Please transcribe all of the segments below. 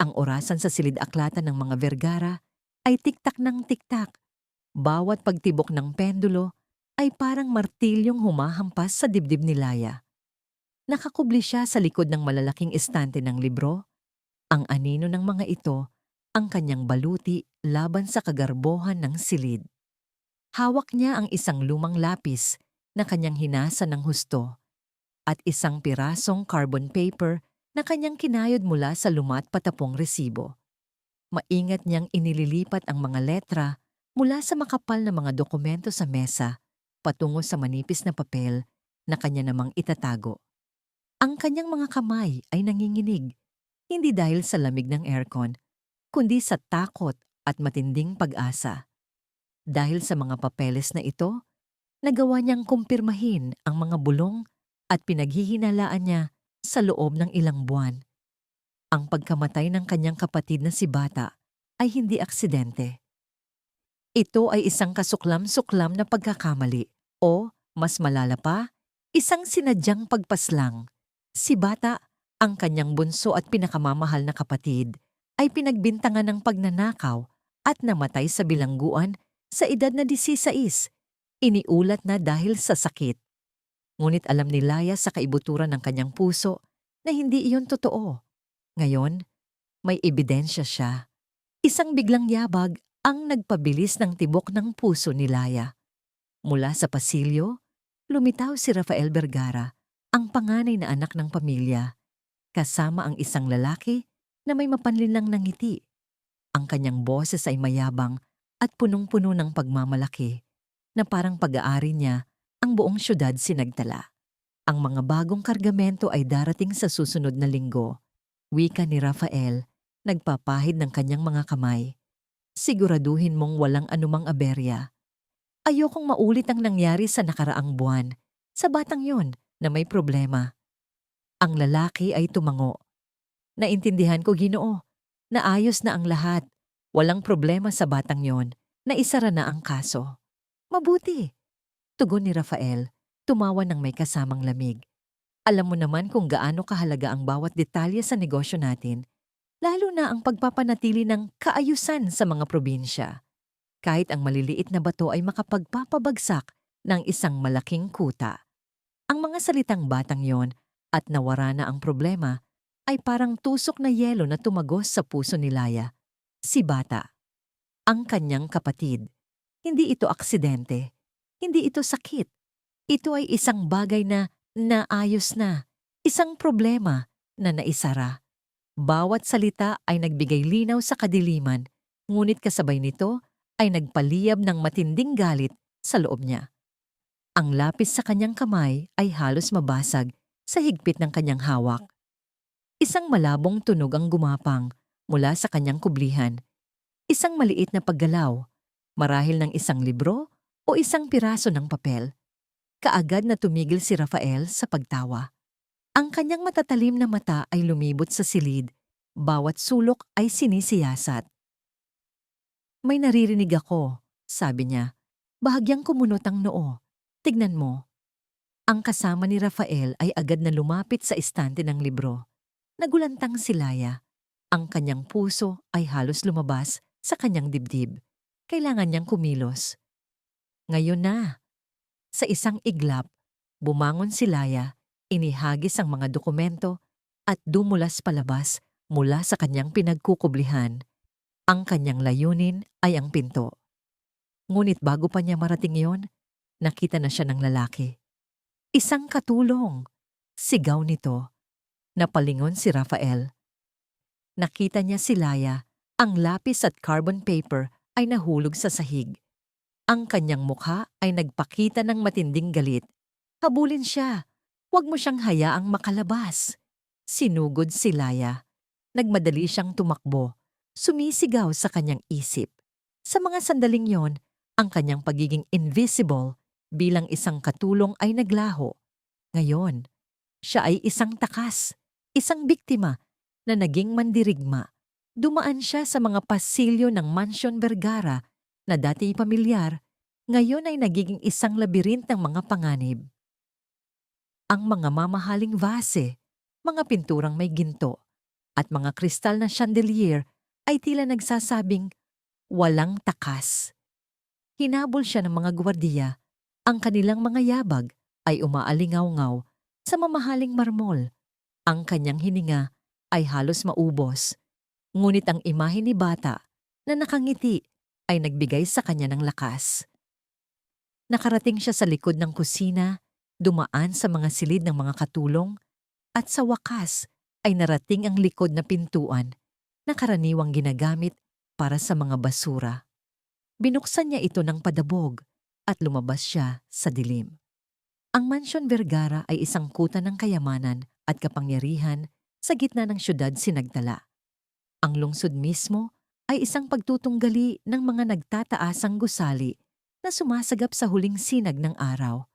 Ang orasan sa silid-aklatan ng mga Vergara ay tiktak ng tiktak. Bawat pagtibok ng pendulo ay parang martilyong humahampas sa dibdib ni Laya. Nakakubli siya sa likod ng malalaking estante ng libro. Ang anino ng mga ito, ang kanyang baluti laban sa kagarbohan ng silid. Hawak niya ang isang lumang lapis na kanyang hinasa ng husto at isang pirasong carbon paper na kanyang kinayod mula sa lumat patapong resibo. Maingat niyang inililipat ang mga letra mula sa makapal na mga dokumento sa mesa patungo sa manipis na papel na kanya namang itatago. Ang kanyang mga kamay ay nanginginig, hindi dahil sa lamig ng aircon, kundi sa takot at matinding pag-asa. Dahil sa mga papeles na ito, nagawa niyang kumpirmahin ang mga bulong at pinaghihinalaan niya sa loob ng ilang buwan. Ang pagkamatay ng kanyang kapatid na si Bata ay hindi aksidente. Ito ay isang kasuklam-suklam na pagkakamali o, mas malala pa, isang sinadyang pagpaslang. Si Bata, ang kanyang bunso at pinakamamahal na kapatid, ay pinagbintangan ng pagnanakaw at namatay sa bilangguan sa edad na 16. Iniulat na dahil sa sakit. Ngunit alam ni Laya sa kaibuturan ng kanyang puso na hindi iyon totoo. Ngayon, may ebidensya siya. Isang biglang yabag ang nagpabilis ng tibok ng puso ni Laya. Mula sa pasilyo, lumitaw si Rafael Vergara, ang panganay na anak ng pamilya, kasama ang isang lalaki na may mapanlinlang na ngiti. Ang kanyang boses ay mayabang at punong-puno ng pagmamalaki, na parang pag-aari niya ang buong syudad sinagtala. Ang mga bagong kargamento ay darating sa susunod na linggo. Wika ni Rafael, nagpapahid ng kanyang mga kamay. Siguraduhin mong walang anumang aberya. Ayokong maulit ang nangyari sa nakaraang buwan, sa batang yon na may problema. Ang lalaki ay tumango. Naintindihan ko, Ginoo. Naayos na ang lahat. Walang problema sa batang yon, naisara na ang kaso. Mabuti. Tugon ni Rafael, tumawa ng may kasamang lamig. Alam mo naman kung gaano kahalaga ang bawat detalye sa negosyo natin, lalo na ang pagpapanatili ng kaayusan sa mga probinsya. Kahit ang maliliit na bato ay makapagpapabagsak ng isang malaking kuta. Ang mga salitang batang yon at nawara na ang problema ay parang tusok na yelo na tumagos sa puso ni Laya. Si Bata, ang kanyang kapatid. Hindi ito aksidente. Hindi ito sakit. Ito ay isang bagay na naayos na. Isang problema na naisara. Bawat salita ay nagbigay linaw sa kadiliman, ngunit kasabay nito ay nagpaliyab ng matinding galit sa loob niya. Ang lapis sa kanyang kamay ay halos mabasag sa higpit ng kanyang hawak. Isang malabong tunog ang gumapang mula sa kanyang kublihan. Isang maliit na paggalaw, marahil ng isang libro o isang piraso ng papel. Kaagad na tumigil si Rafael sa pagtawa. Ang kanyang matatalim na mata ay lumibot sa silid. Bawat sulok ay sinisiyasat. May naririnig ako, sabi niya. Bahagyang kumunot ang noo. Tignan mo. Ang kasama ni Rafael ay agad na lumapit sa estante ng libro. Nagulantang si Laya. Ang kanyang puso ay halos lumabas sa kanyang dibdib. Kailangan niyang kumilos. Ngayon na. Sa isang iglap, bumangon si Laya, inihagis ang mga dokumento at dumulas palabas mula sa kanyang pinagkukublihan. Ang kanyang layunin ay ang pinto. Ngunit bago pa niya marating yon, nakita na siya ng lalaki. Isang katulong! Sigaw nito. Napalingon si Rafael. Nakita niya si Laya, ang lapis at carbon paper ay nahulog sa sahig. Ang kanyang mukha ay nagpakita ng matinding galit. Habulin siya. Huwag mo siyang hayaang makalabas. Sinugod si Laya. Nagmadali siyang tumakbo. Sumisigaw sa kanyang isip. Sa mga sandaling yon, ang kanyang pagiging invisible bilang isang katulong ay naglaho. Ngayon, siya ay isang takas, isang biktima na naging mandirigma. Dumaan siya sa mga pasilyo ng Mansion Vergara na dati pamilyar, ngayon ay nagiging isang labirint ng mga panganib. Ang mga mamahaling vase, mga pinturang may ginto, at mga kristal na chandelier ay tila nagsasabing walang takas. Hinabol siya ng mga gwardiya. Ang kanilang mga yabag ay umaalingaw-ngaw sa mamahaling marmol. Ang kanyang hininga ay halos maubos. Ngunit ang imahe ni Bata na nakangiti ay nagbigay sa kanya ng lakas. Nakarating siya sa likod ng kusina, dumaan sa mga silid ng mga katulong, at sa wakas ay narating ang likod na pintuan na karaniwang ginagamit para sa mga basura. Binuksan niya ito ng padabog at lumabas siya sa dilim. Ang Mansyon Vergara ay isang kuta ng kayamanan at kapangyarihan sa gitna ng syudad Sinagtala. Ang lungsod mismo ay isang pagtutunggali ng mga nagtataasang gusali na sumasagap sa huling sinag ng araw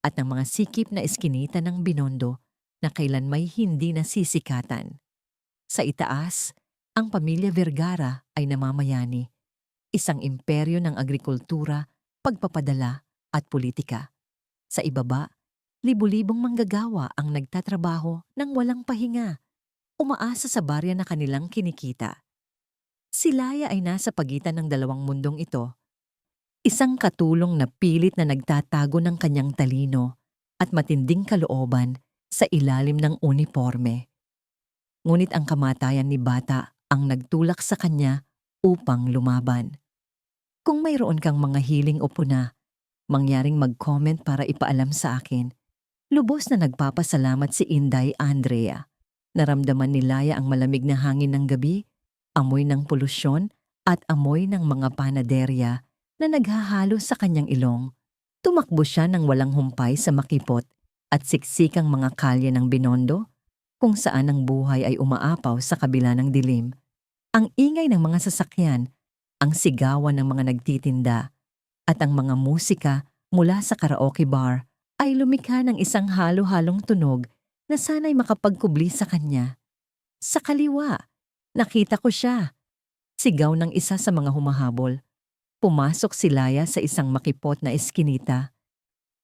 at ng mga sikip na eskinita ng Binondo na kailanmay hindi nasisikatan. Sa itaas, ang pamilya Vergara ay namamayani, isang imperyo ng agrikultura, pagpapadala at politika. Sa ibaba, libu-libong manggagawa ang nagtatrabaho ng walang pahinga, umaasa sa barya na kanilang kinikita. Si Laya ay nasa pagitan ng dalawang mundong ito, isang katulong na pilit na nagtatago ng kanyang talino at matinding kalooban sa ilalim ng uniforme. Ngunit ang kamatayan ni Bata ang nagtulak sa kanya upang lumaban. Kung mayroon kang mga hiling o puna, mangyaring mag-comment para ipaalam sa akin. Lubos na nagpapasalamat si Inday Andrea. Naramdaman ni Laya ang malamig na hangin ng gabi, amoy ng polusyon at amoy ng mga panaderya na naghahalo sa kanyang ilong. Tumakbo siya ng walang humpay sa makipot at siksikang mga kalye ng Binondo, kung saan ang buhay ay umaapaw sa kabila ng dilim. Ang ingay ng mga sasakyan, ang sigawan ng mga nagtitinda, at ang mga musika mula sa karaoke bar ay lumikha ng isang halo-halong tunog na sana'y makapagkubli sa kanya. Sa kaliwa, nakita ko siya. Sigaw ng isa sa mga humahabol. Pumasok si Laya sa isang makipot na eskinita.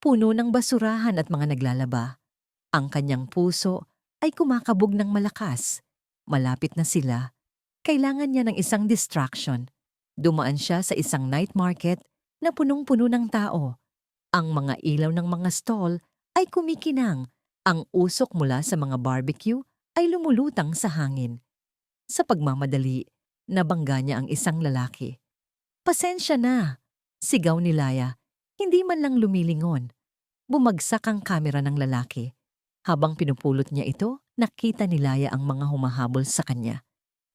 Puno ng basurahan at mga naglalaba. Ang kanyang puso ay kumakabog ng malakas. Malapit na sila. Kailangan niya ng isang distraction. Dumaan siya sa isang night market na punong-puno ng tao. Ang mga ilaw ng mga stall ay kumikinang. Ang usok mula sa mga barbecue ay lumulutang sa hangin. Sa pagmamadali, nabangga niya ang isang lalaki. "Pasensya na," sigaw ni Laya, hindi man lang lumilingon. Bumagsak ang kamera ng lalaki. Habang pinupulot niya ito, nakita ni Laya ang mga humahabol sa kanya.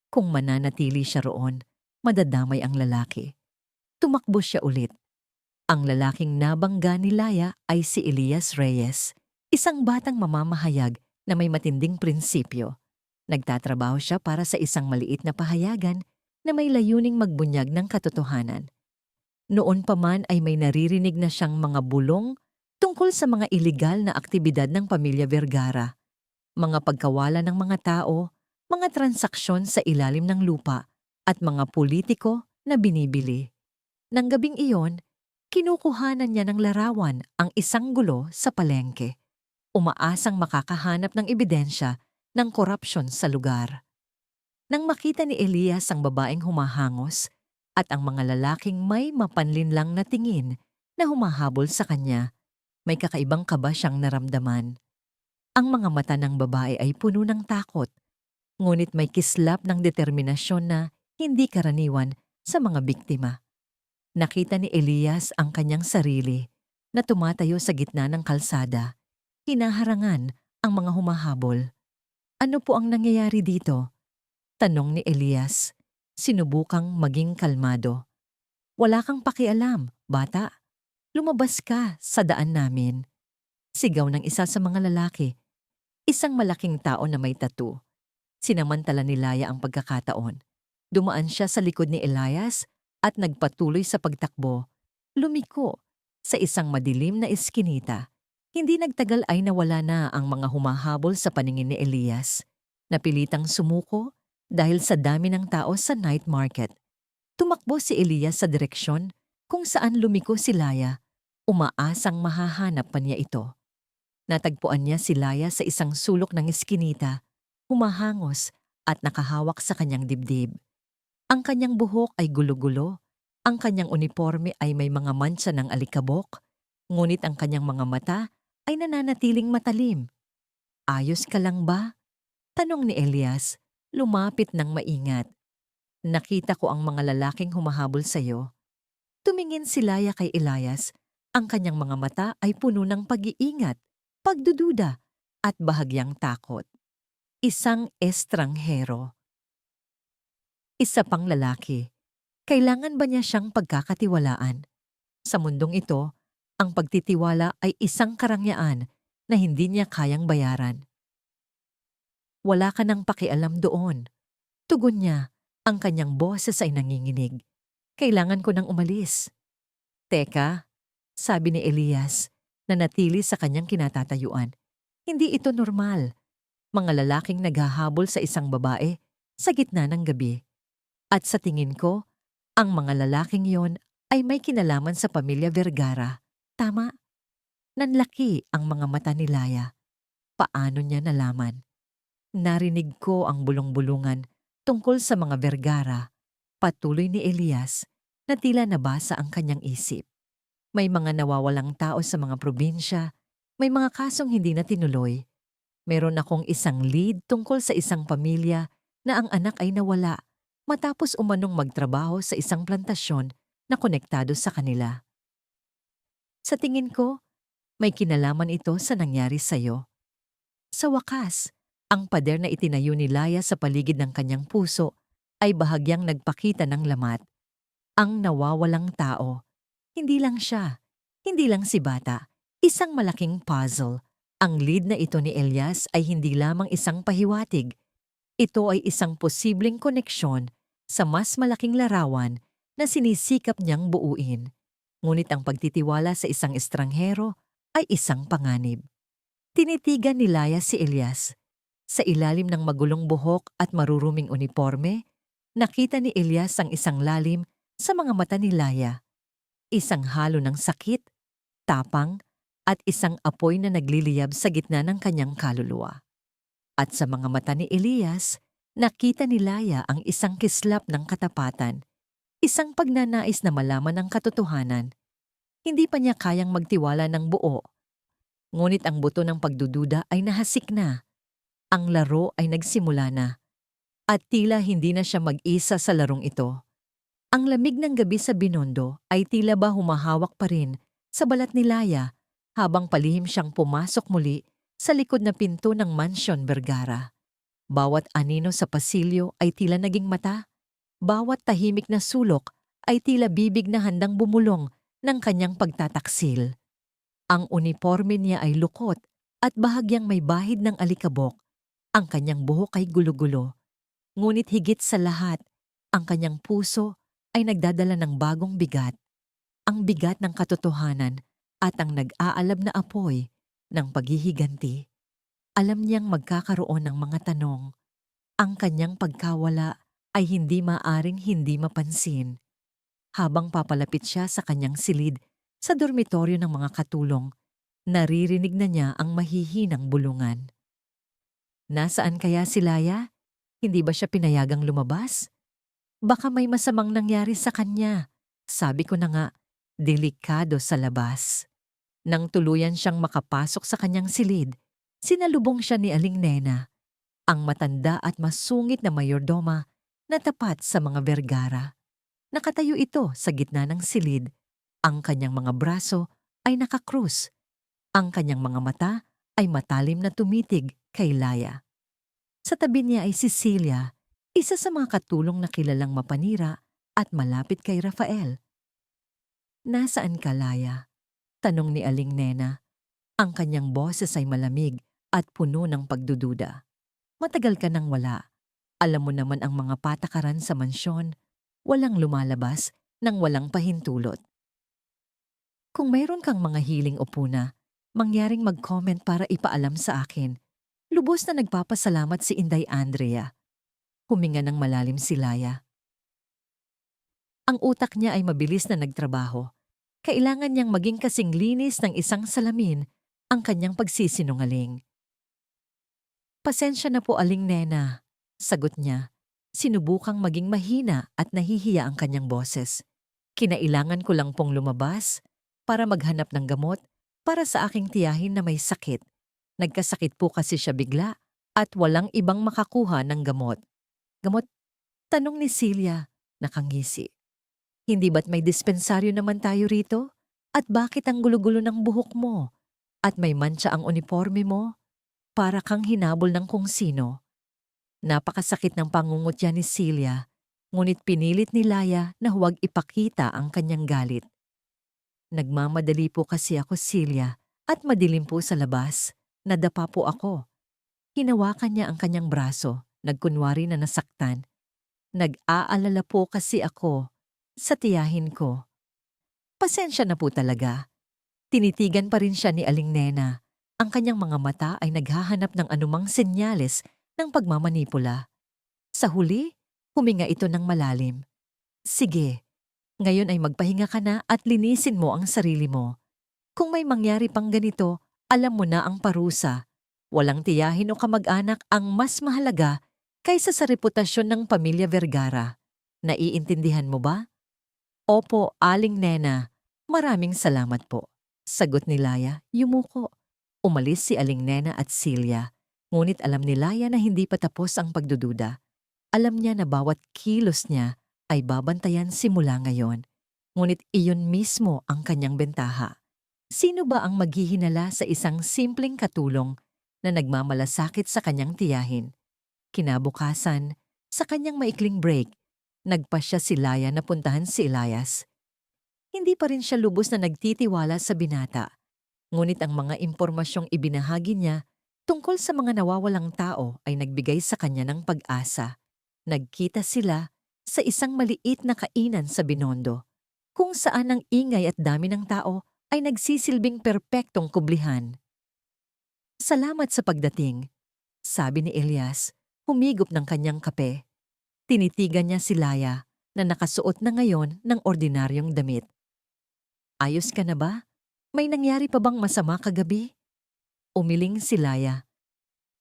Kung mananatili siya roon, madadamay ang lalaki. Tumakbo siya ulit. Ang lalaking nabangga ni Laya ay si Elias Reyes, isang batang mamamahayag na may matinding prinsipyo. Nagtatrabaho siya para sa isang maliit na pahayagan na may layuning magbunyag ng katotohanan. Noon pa man ay may naririnig na siyang mga bulong tungkol sa mga iligal na aktibidad ng pamilya Vergara, mga pagkawala ng mga tao, mga transaksyon sa ilalim ng lupa, at mga politiko na binibili. Nang gabing iyon, kinukuhanan niya ng larawan ang isang gulo sa palengke, umaasang makakahanap ng ebidensya ng korupsyon sa lugar. Nang makita ni Elias ang babaeng humahangos at ang mga lalaking may mapanlinlang na tingin na humahabol sa kanya, may kakaibang kaba siyang naramdaman. Ang mga mata ng babae ay puno ng takot, ngunit may kislap ng determinasyon na hindi karaniwan sa mga biktima. Nakita ni Elias ang kanyang sarili na tumatayo sa gitna ng kalsada, hinaharangan ang mga humahabol. "Ano po ang nangyayari dito?" tanong ni Elias, sinubukang maging kalmado. "Wala kang pakialam, bata. Lumabas ka sa daan namin." Sigaw ng isa sa mga lalaki, isang malaking tao na may tattoo. Sinamantala ni Laya ang pagkakataon. Dumaan siya sa likod ni Elias at nagpatuloy sa pagtakbo. Lumiko sa isang madilim na eskinita. Hindi nagtagal ay nawala na ang mga humahabol sa paningin ni Elias. Napilitang sumuko dahil sa dami ng tao sa night market. Tumakbo si Elias sa direksyon kung saan lumiko si Laya. Umaasang mahahanap pa niya ito. Natagpuan niya si Laya sa isang sulok ng eskinita, humahangos at nakahawak sa kanyang dibdib. Ang kanyang buhok ay gulo-gulo, ang kanyang uniforme ay may mga mantsa ng alikabok, ngunit ang kanyang mga mata ay nananatiling matalim. "Ayos ka lang ba?" tanong ni Elias, lumapit ng maingat. "Nakita ko ang mga lalaking humahabol sa'yo." Tumingin si Laya kay Elias. Ang kanyang mga mata ay puno ng pag-iingat, pagdududa, at bahagyang takot. Isang estranghero. Isa pang lalaki. Kailangan ba niya siyang pagkakatiwalaan? Sa mundong ito, ang pagtitiwala ay isang karangyaan na hindi niya kayang bayaran. "Wala ka nang pakialam doon." Tugon niya, ang kanyang boses ay nanginginig. "Kailangan ko nang umalis." "Teka," sabi ni Elias, na natili sa kanyang kinatatayuan. "Hindi ito normal. Mga lalaking naghahabol sa isang babae sa gitna ng gabi. At sa tingin ko, ang mga lalaking yon ay may kinalaman sa pamilya Vergara. Tama?" Nanlaki ang mga mata ni Laya. Paano niya nalaman? "Narinig ko ang bulong-bulungan tungkol sa mga Vergara." Patuloy ni Elias na tila nabasa ang kanyang isip. "May mga nawawalang tao sa mga probinsya, may mga kasong hindi na tinuloy. Meron akong isang lead tungkol sa isang pamilya na ang anak ay nawala matapos umanong magtrabaho sa isang plantasyon na konektado sa kanila. Sa tingin ko, may kinalaman ito sa nangyari sa'yo." Sa wakas, ang pader na itinayo ni Laya sa paligid ng kanyang puso ay bahagyang nagpakita ng lamat. Ang nawawalang tao. Hindi lang siya. Hindi lang si Bata. Isang malaking puzzle. Ang lead na ito ni Elias ay hindi lamang isang pahiwatig. Ito ay isang posibleng koneksyon sa mas malaking larawan na sinisikap niyang buuin. Ngunit ang pagtitiwala sa isang estranghero ay isang panganib. Tinitigan ni Laya si Elias. Sa ilalim ng magulong buhok at maruruming uniforme, nakita ni Elias ang isang lalim sa mga mata ni Laya. Isang halo ng sakit, tapang, at isang apoy na nagliliyab sa gitna ng kanyang kaluluwa. At sa mga mata ni Elias, nakita ni Laya ang isang kislap ng katapatan, isang pagnanais na malaman ang katotohanan. Hindi pa niya kayang magtiwala ng buo. Ngunit ang buto ng pagdududa ay nahasik na. Ang laro ay nagsimula na. At tila hindi na siya mag-isa sa larong ito. Ang lamig ng gabi sa Binondo ay tila ba humahawak pa rin sa balat ni Laya habang palihim siyang pumasok muli sa likod na pinto ng Mansyon Vergara. Bawat anino sa pasilyo ay tila naging mata. Bawat tahimik na sulok ay tila bibig na handang bumulong ng kanyang pagtataksil. Ang uniforme niya ay lukot at bahagyang may bahid ng alikabok. Ang kanyang buhok ay gulo-gulo. Ngunit higit sa lahat, ang kanyang puso ay nagdadala ng bagong bigat. Ang bigat ng katotohanan at ang nag-aalab na apoy ng paghihiganti. Alam niyang magkakaroon ng mga tanong. Ang kanyang pagkawala ay hindi maaring hindi mapansin. Habang papalapit siya sa kanyang silid sa dormitoryo ng mga katulong, naririnig na niya ang mahihinang bulungan. Nasaan kaya si Laya? Hindi ba siya pinayagang lumabas? Baka may masamang nangyari sa kanya. Sabi ko na nga, delikado sa labas. Nang tuluyan siyang makapasok sa kanyang silid, sinalubong siya ni Aling Nena, ang matanda at masungit na mayordoma na tapat sa mga Vergara. Nakatayo ito sa gitna ng silid. Ang kanyang mga braso ay nakakrus. Ang kanyang mga mata ay matalim na tumitig kay Laya. Sa tabi niya ay si Celia, isa sa mga katulong na kilalang mapanira at malapit kay Rafael. "Nasaan ka, Laya?" tanong ni Aling Nena. Ang kanyang boses ay malamig at puno ng pagdududa. "Matagal ka nang wala. Alam mo naman ang mga patakaran sa mansyon. Walang lumalabas nang walang pahintulot. Kung mayroon kang mga hiling o puna, mangyaring mag-comment para ipaalam sa akin." Lubos na nagpapasalamat si Inday Andrea. Huminga ng malalim si Laya. Ang utak niya ay mabilis na nagtrabaho. Kailangan niyang maging kasing linis ng isang salamin ang kanyang pagsisinungaling. "Pasensya na po, Aling Nena," Sagot niya. Sinubukang maging mahina at nahihiya ang kanyang boses. Kinailangan ko lang pong lumabas para maghanap ng gamot para sa aking tiyahin na may sakit. Nagkasakit po kasi siya bigla at walang ibang makakuha ng gamot. Gamot? Tanong ni Celia, nakangisi. Hindi ba't may dispensaryo naman tayo rito? At bakit ang gulo-gulo ng buhok mo? At may mantsa ang uniforme mo? Para kang hinabol ng kung sino. Napakasakit ng pangungutya ni Celia, ngunit pinilit ni Laya na huwag ipakita ang kanyang galit. Nagmamadali po kasi ako, Celia, at madilim po sa labas. Nadapa po ako. Hinawakan niya ang kanyang braso, nagkunwari na nasaktan. Nag-aalala po kasi ako sa tiyahin ko. Pasensya na po talaga. Tinitigan pa rin siya ni Aling Nena. Ang kanyang mga mata ay naghahanap ng anumang senyales ng pagmamanipula. Sa huli, huminga ito ng malalim. Sige, ngayon ay magpahinga ka na at linisin mo ang sarili mo. Kung may mangyari pang ganito, alam mo na ang parusa. Walang tiyahin o kamag-anak ang mas mahalaga kaysa sa reputasyon ng pamilya Vergara. Naiintindihan mo ba? Opo, Aling Nena. Maraming salamat po. Sagot ni Laya, yumuko. Umalis si Aling Nena at Celia. Ngunit alam ni Laya na hindi pa tapos ang pagdududa. Alam niya na bawat kilos niya ay babantayan simula ngayon. Ngunit iyon mismo ang kanyang bentaha. Sino ba ang maghihinala sa isang simpleng katulong na nagmamalasakit sa kanyang tiyahin? Kinabukasan, sa kanyang maikling break, nagpasya si Laya na puntahan si Elias. Hindi pa rin siya lubos na nagtitiwala sa binata. Ngunit ang mga impormasyong ibinahagi niya tungkol sa mga nawawalang tao ay nagbigay sa kanya ng pag-asa. Nagkita sila sa isang maliit na kainan sa Binondo, kung saan ang ingay at dami ng tao ay nagsisilbing perpektong kublihan. Salamat sa pagdating, sabi ni Elias, humigop ng kanyang kape. Tinitigan niya si Laya na nakasuot na ngayon ng ordinaryong damit. Ayos ka na ba? May nangyari pa bang masama kagabi? Umiling si Laya.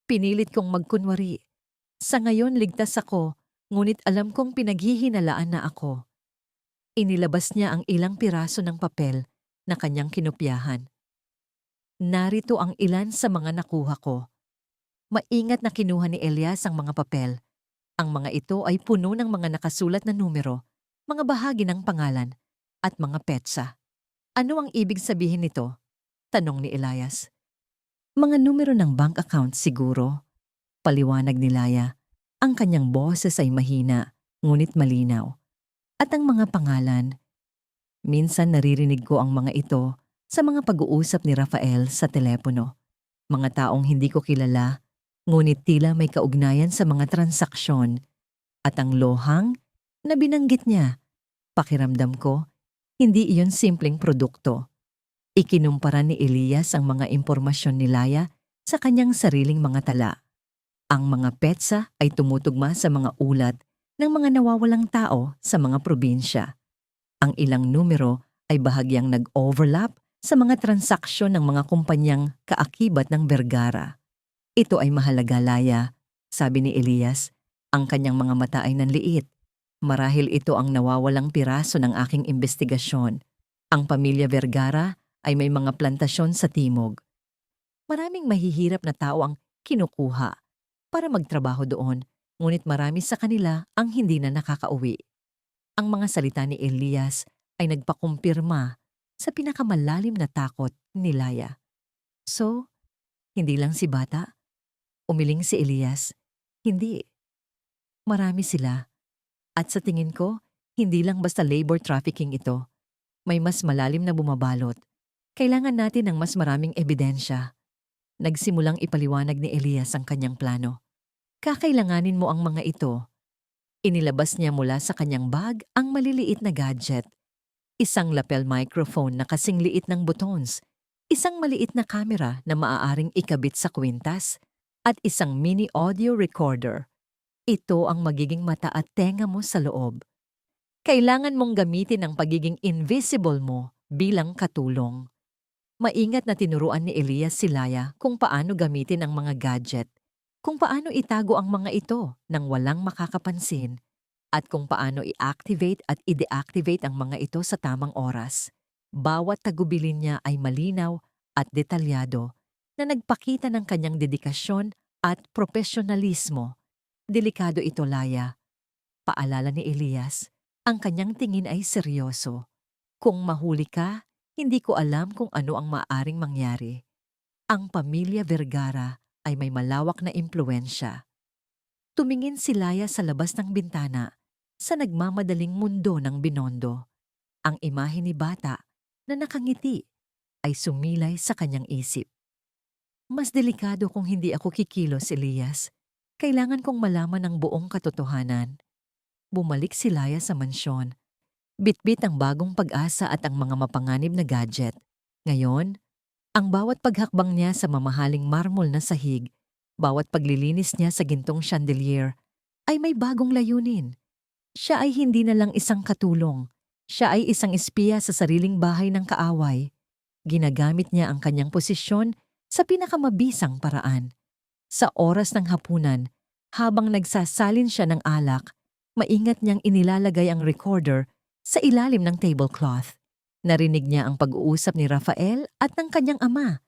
Pinilit kong magkunwari. Sa ngayon ligtas ako, ngunit alam kong pinaghihinalaan na ako. Inilabas niya ang ilang piraso ng papel na kanyang kinopyahan. Narito ang ilan sa mga nakuha ko. Maingat na kinuha ni Elias ang mga papel. Ang mga ito ay puno ng mga nakasulat na numero, mga bahagi ng pangalan, at mga petsa. Ano ang ibig sabihin nito? Tanong ni Elias. Mga numero ng bank account siguro. Paliwanag ni Laya. Ang kanyang boses ay mahina, ngunit malinaw. At ang mga pangalan. Minsan naririnig ko ang mga ito sa mga pag-uusap ni Rafael sa telepono. Mga taong hindi ko kilala, ngunit tila may kaugnayan sa mga transaksyon. At ang lohang na binanggit niya, pakiramdam ko, hindi iyon simpleng produkto. Ikinumpara ni Elias ang mga impormasyon ni Laya sa kanyang sariling mga tala. Ang mga petsa ay tumutugma sa mga ulat ng mga nawawalang tao sa mga probinsya. Ang ilang numero ay bahagyang nag-overlap sa mga transaksyon ng mga kumpanyang kaakibat ng Vergara. Ito ay mahalaga, Laya, sabi ni Elias. Ang kanyang mga mata ay nanliit. Marahil ito ang nawawalang piraso ng aking investigasyon. Ang pamilya Vergara ay may mga plantasyon sa timog. Maraming mahihirap na tao ang kinukuha para magtrabaho doon, ngunit marami sa kanila ang hindi na nakakauwi. Ang mga salita ni Elias ay nagpakumpirma sa pinakamalalim na takot ni Laya. So, hindi lang si bata? Umiling si Elias. Hindi. Marami sila. At sa tingin ko, hindi lang basta labor trafficking ito. May mas malalim na bumabalot. Kailangan natin ng mas maraming ebidensya. Nagsimulang ipaliwanag ni Elias ang kanyang plano. Kakailanganin mo ang mga ito. Inilabas niya mula sa kanyang bag ang maliliit na gadget. Isang lapel microphone na kasing liit ng buttons, isang maliit na kamera na maaaring ikabit sa kwintas, at isang mini audio recorder. Ito ang magiging mata at tenga mo sa loob. Kailangan mong gamitin ang pagiging invisible mo bilang katulong. Maingat na tinuruan ni Elias si Laya kung paano gamitin ang mga gadget. kung paano itago ang mga ito nang walang makakapansin, at kung paano i-activate at i-deactivate ang mga ito sa tamang oras. Bawat tagubilin niya ay malinaw at detalyado na nagpakita ng kanyang dedikasyon at profesionalismo. Delikado ito, Laya. Paalala ni Elias, ang kanyang tingin ay seryoso. Kung mahuli ka, hindi ko alam kung ano ang maaring mangyari. Ang pamilya Vergara ay may malawak na impluensya. Tumingin si Laya sa labas ng bintana sa nagmamadaling mundo ng Binondo. Ang imahe ni bata na nakangiti ay sumilay sa kanyang isip. Mas delikado kung hindi ako kikilos, Elias. Kailangan kong malaman ang buong katotohanan. Bumalik si Laya sa mansyon. Bitbit ang bagong pag-asa at ang mga mapanganib na gadget. Ngayon, ang bawat paghakbang niya sa mamahaling marmol na sahig, bawat paglilinis niya sa gintong chandelier, ay may bagong layunin. Siya ay hindi na lang isang katulong. Siya ay isang espiya sa sariling bahay ng kaaway. Ginagamit niya ang kanyang posisyon sa pinakamabisang paraan. Sa oras ng hapunan, habang nagsasalin siya ng alak, maingat niyang inilalagay ang recorder sa ilalim ng tablecloth. Narinig niya ang pag-uusap ni Rafael at ng kanyang ama,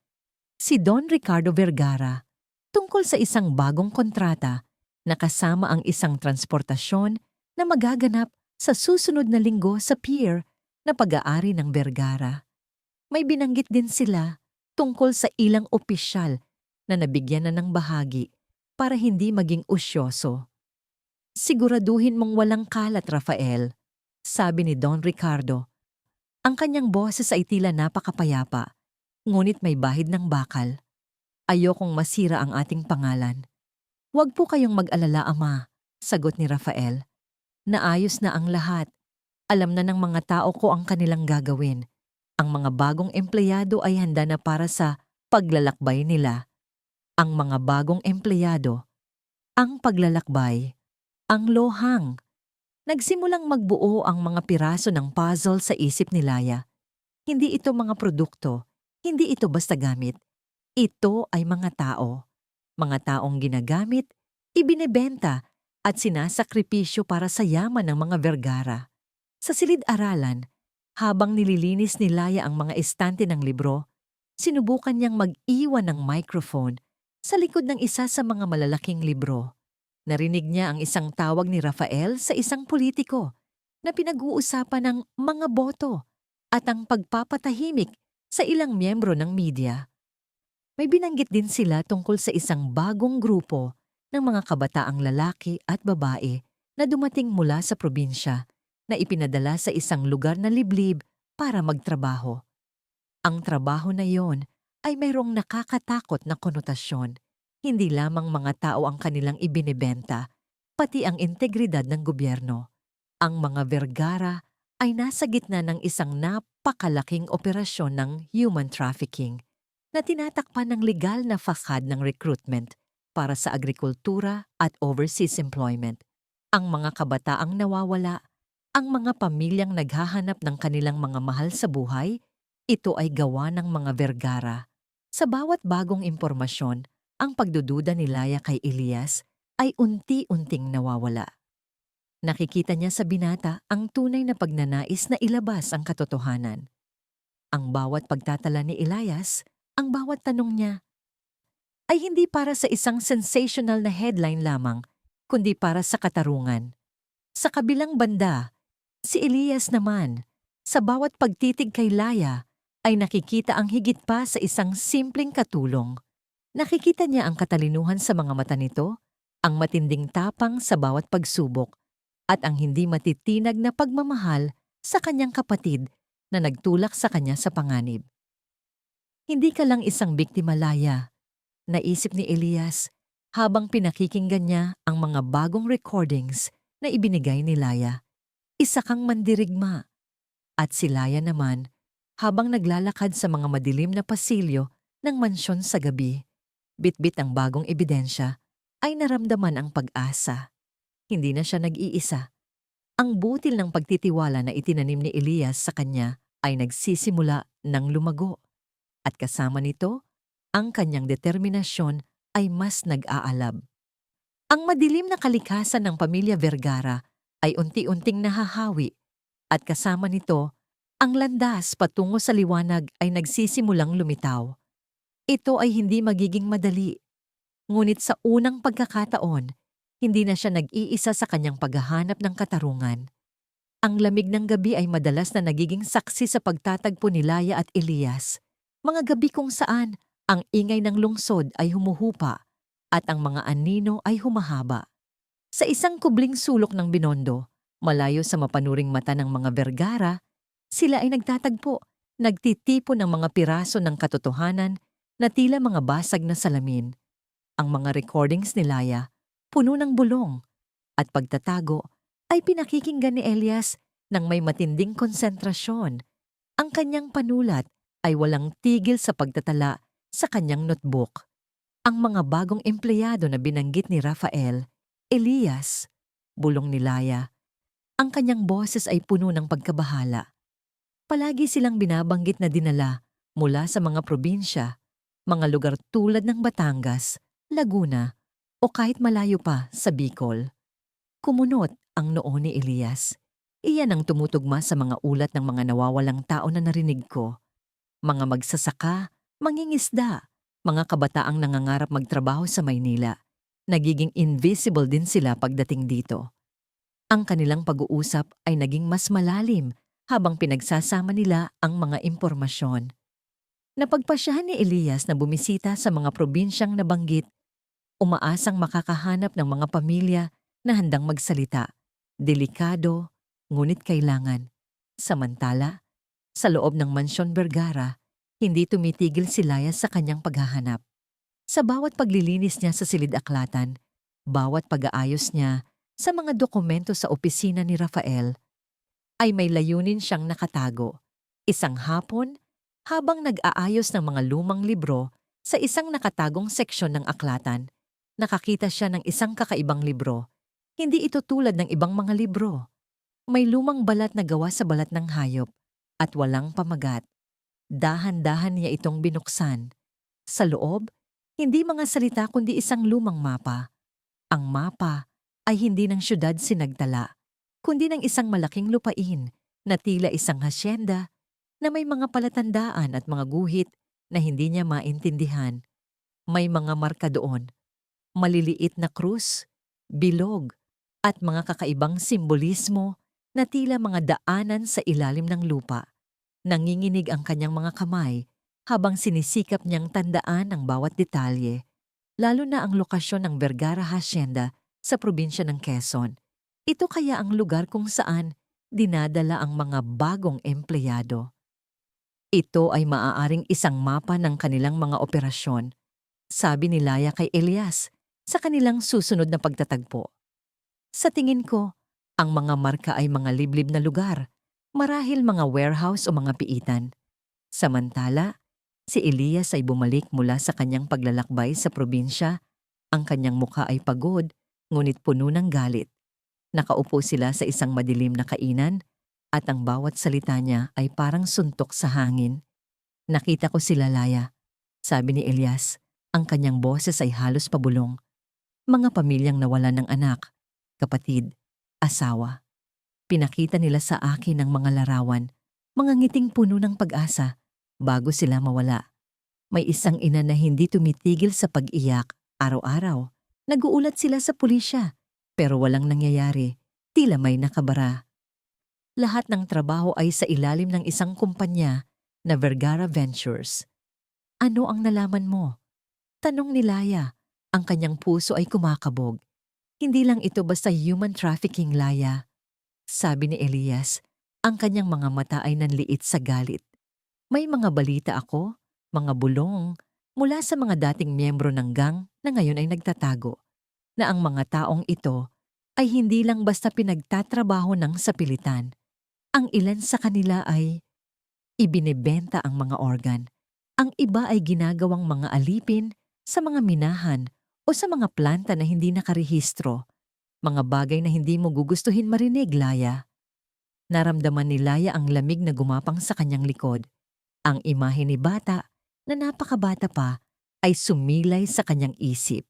si Don Ricardo Vergara, tungkol sa isang bagong kontrata na kasama ang isang transportasyon na magaganap sa susunod na linggo sa pier na pag-aari ng Vergara. May binanggit din sila tungkol sa ilang opisyal na nabigyan na ng bahagi para hindi maging usyoso. Siguraduhin mong walang kalat, Rafael, sabi ni Don Ricardo. Ang kanyang boses ay tila napakapayapa, ngunit may bahid ng bakal. Ayokong masira ang ating pangalan. Huwag po kayong mag-alala, Ama, sagot ni Rafael. Naayos na ang lahat. Alam na ng mga tao ko ang kanilang gagawin. Ang mga bagong empleyado ay handa na para sa paglalakbay nila. Ang mga bagong empleyado, ang paglalakbay, ang lohang. Nagsimulang magbuo ang mga piraso ng puzzle sa isip ni Laya. Hindi ito mga produkto, hindi ito basta gamit. Ito ay mga tao. Mga taong ginagamit, ibinebenta, at sinasakripisyo para sa yaman ng mga Vergara. Sa silid-aralan, habang nililinis ni Laya ang mga estante ng libro, sinubukan niyang mag-iwan ng microphone sa likod ng isa sa mga malalaking libro. Narinig niya ang isang tawag ni Rafael sa isang politiko na pinag-uusapan ng mga boto at ang pagpapatahimik sa ilang miyembro ng media. May binanggit din sila tungkol sa isang bagong grupo ng mga kabataang lalaki at babae na dumating mula sa probinsya na ipinadala sa isang lugar na liblib para magtrabaho. Ang trabaho na iyon ay mayroong nakakatakot na konotasyon. Hindi lamang mga tao ang kanilang ibinebenta, pati ang integridad ng gobyerno. Ang mga Vergara ay nasa gitna ng isang napakalaking operasyon ng human trafficking na tinatakpan ng legal na fakad ng recruitment para sa agrikultura at overseas employment. Ang mga kabataang nawawala, ang mga pamilyang naghahanap ng kanilang mga mahal sa buhay, ito ay gawa ng mga Vergara. Sa bawat bagong impormasyon, ang pagdududa ni Laya kay Elias ay unti-unting nawawala. Nakikita niya sa binata ang tunay na pagnanais na ilabas ang katotohanan. Ang bawat pagtatala ni Elias, ang bawat tanong niya, ay hindi para sa isang sensational na headline lamang, kundi para sa katarungan. Sa kabilang banda, si Elias naman, sa bawat pagtitig kay Laya, ay nakikita ang higit pa sa isang simpleng katulong. Nakikita niya ang katalinuhan sa mga mata nito, ang matinding tapang sa bawat pagsubok, at ang hindi matitinag na pagmamahal sa kanyang kapatid na nagtulak sa kanya sa panganib. Hindi ka lang isang biktima, Laya, naisip ni Elias habang pinakikinggan niya ang mga bagong recordings na ibinigay ni Laya. Isa kang mandirigma. At si Laya naman, habang naglalakad sa mga madilim na pasilyo ng mansyon sa gabi, bitbit ang bagong ebidensya, ay naramdaman ang pag-asa. Hindi na siya nag-iisa. Ang butil ng pagtitiwala na itinanim ni Elias sa kanya ay nagsisimula ng lumago. At kasama nito, ang kanyang determinasyon ay mas nag-aalab. Ang madilim na kalikasan ng pamilya Vergara ay unti-unting nahahawi at kasama nito, ang landas patungo sa liwanag ay nagsisimulang lumitaw. Ito ay hindi magiging madali, ngunit sa unang pagkakataon, hindi na siya nag-iisa sa kanyang paghahanap ng katarungan. Ang lamig ng gabi ay madalas na nagiging saksi sa pagtatagpo ni Laya at Elias. Mga gabi kung saan ang ingay ng lungsod ay humuhupa at ang mga anino ay humahaba. Sa isang kubling sulok ng Binondo, malayo sa mapanuring mata ng mga Vergara, sila ay nagtatagpo, nagtitipon ng mga piraso ng katotohanan na tila mga basag na salamin. Ang mga recordings ni Laya, puno ng bulong at pagtatago, ay pinakikinggan ni Elias ng may matinding konsentrasyon. Ang kanyang panulat ay walang tigil sa pagtatala sa kanyang notebook. Ang mga bagong empleyado na binanggit ni Rafael, Elias, bulong ni Laya, ang kanyang boses ay puno ng pagkabahala. Palagi silang binabanggit na dinala mula sa mga probinsya, mga lugar tulad ng Batangas, Laguna, o kahit malayo pa sa Bicol. Kumunot ang noo ni Elias. Iyan ang tumutugma sa mga ulat ng mga nawawalang tao na narinig ko. Mga magsasaka, mangingisda, mga kabataang nangangarap magtrabaho sa Maynila. Nagiging invisible din sila pagdating dito. Ang kanilang pag-uusap ay naging mas malalim habang pinagsasama nila ang mga impormasyon. Napagpasyahan ni Elias na bumisita sa mga probinsyang nabanggit, umaasang makakahanap ng mga pamilya na handang magsalita. Delikado, ngunit kailangan. Samantala, sa loob ng Mansyon Vergara, hindi tumitigil si Laya sa kanyang paghahanap. Sa bawat paglilinis niya sa silid-aklatan, bawat pag-aayos niya sa mga dokumento sa opisina ni Rafael, ay may layunin siyang nakatago. Isang hapon, habang nag-aayos ng mga lumang libro sa isang nakatagong seksyon ng aklatan, nakakita siya ng isang kakaibang libro. Hindi ito tulad ng ibang mga libro. May lumang balat na gawa sa balat ng hayop at walang pamagat. Dahan-dahan niya itong binuksan. Sa loob, hindi mga salita kundi isang lumang mapa. Ang mapa ay hindi ng syudad sinagtala, kundi ng isang malaking lupain na tila isang hasyenda na may mga palatandaan at mga guhit na hindi niya maintindihan. May mga marka doon, maliliit na krus, bilog, at mga kakaibang simbolismo na tila mga daanan sa ilalim ng lupa. Nanginginig ang kanyang mga kamay habang sinisikap niyang tandaan ang bawat detalye, lalo na ang lokasyon ng Vergara Hacienda sa probinsya ng Quezon. Ito kaya ang lugar kung saan dinadala ang mga bagong empleyado. Ito ay maaaring isang mapa ng kanilang mga operasyon, sabi ni Laya kay Elias sa kanilang susunod na pagtatagpo. Sa tingin ko, ang mga marka ay mga liblib na lugar, marahil mga warehouse o mga piitan. Samantala, si Elias ay bumalik mula sa kanyang paglalakbay sa probinsya. Ang kanyang mukha ay pagod, ngunit puno ng galit. Nakaupo sila sa isang madilim na kainan at ang bawat salita niya ay parang suntok sa hangin. Nakita ko sila, Laya, sabi ni Elias. Ang kanyang boses ay halos pabulong. Mga pamilyang nawalan ng anak, kapatid, asawa. Pinakita nila sa akin ang mga larawan, mga ngiting puno ng pag-asa, bago sila mawala. May isang ina na hindi tumitigil sa pag-iyak, araw-araw. Naguulat sila sa pulisya, pero walang nangyayari, tila may nakabara. Lahat ng trabaho ay sa ilalim ng isang kumpanya na Vergara Ventures. Ano ang nalaman mo? Tanong ni Laya. Ang kanyang puso ay kumakabog. Hindi lang ito basta human trafficking, Laya. Sabi ni Elias, ang kanyang mga mata ay nanliit sa galit. May mga balita ako, mga bulong, mula sa mga dating miyembro ng gang na ngayon ay nagtatago, na ang mga taong ito ay hindi lang basta pinagtatrabaho ng sapilitan. Ang ilan sa kanila ay ibinebenta ang mga organ. Ang iba ay ginagawang mga alipin sa mga minahan o sa mga planta na hindi nakarehistro. Mga bagay na hindi mo gugustuhin marinig, Laya. Naramdaman ni Laya ang lamig na gumapang sa kanyang likod. Ang imahe ni bata, na napakabata pa, ay sumilay sa kanyang isip.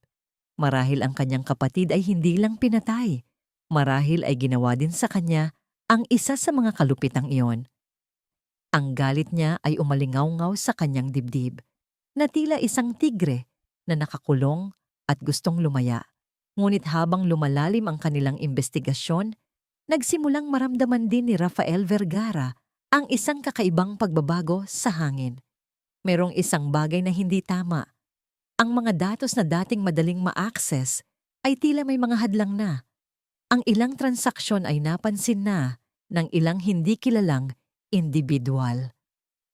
Marahil ang kanyang kapatid ay hindi lang pinatay. Marahil ay ginawa din sa kanya ang isa sa mga kalupitang iyon. Ang galit niya ay umalingaw-ngaw sa kanyang dibdib, na tila isang tigre na nakakulong at gustong lumaya. Ngunit habang lumalalim ang kanilang investigasyon, nagsimulang maramdaman din ni Rafael Vergara ang isang kakaibang pagbabago sa hangin. Merong isang bagay na hindi tama. Ang mga datos na dating madaling ma-access ay tila may mga hadlang na. Ang ilang transaksyon ay napansin na ng ilang hindi kilalang individual.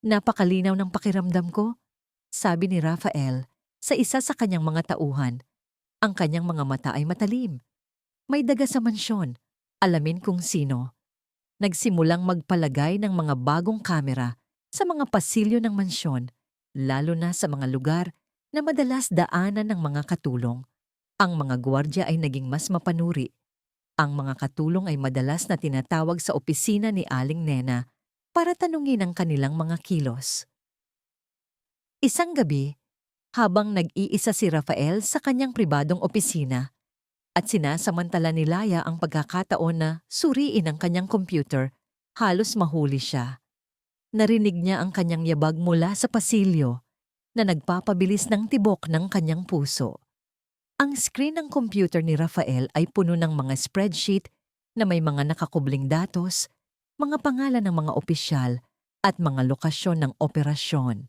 Napakalinaw ng pakiramdam ko, sabi ni Rafael sa isa sa kanyang mga tauhan. Ang kanyang mga mata ay matalim. May daga sa mansyon. Alamin kung sino. Nagsimulang magpalagay ng mga bagong kamera sa mga pasilyo ng mansyon, lalo na sa mga lugar na madalas daanan ng mga katulong. Ang mga gwardiya ay naging mas mapanuri. Ang mga katulong ay madalas na tinatawag sa opisina ni Aling Nena para tanungin ang kanilang mga kilos. Isang gabi, habang nag-iisa si Rafael sa kanyang pribadong opisina at sinasamantala ni Laya ang pagkakataon na suriin ang kanyang computer, halos mahuli siya. Narinig niya ang kanyang yabag mula sa pasilyo na nagpapabilis ng tibok ng kanyang puso. Ang screen ng computer ni Rafael ay puno ng mga spreadsheet na may mga nakakubling datos, mga pangalan ng mga opisyal at mga lokasyon ng operasyon.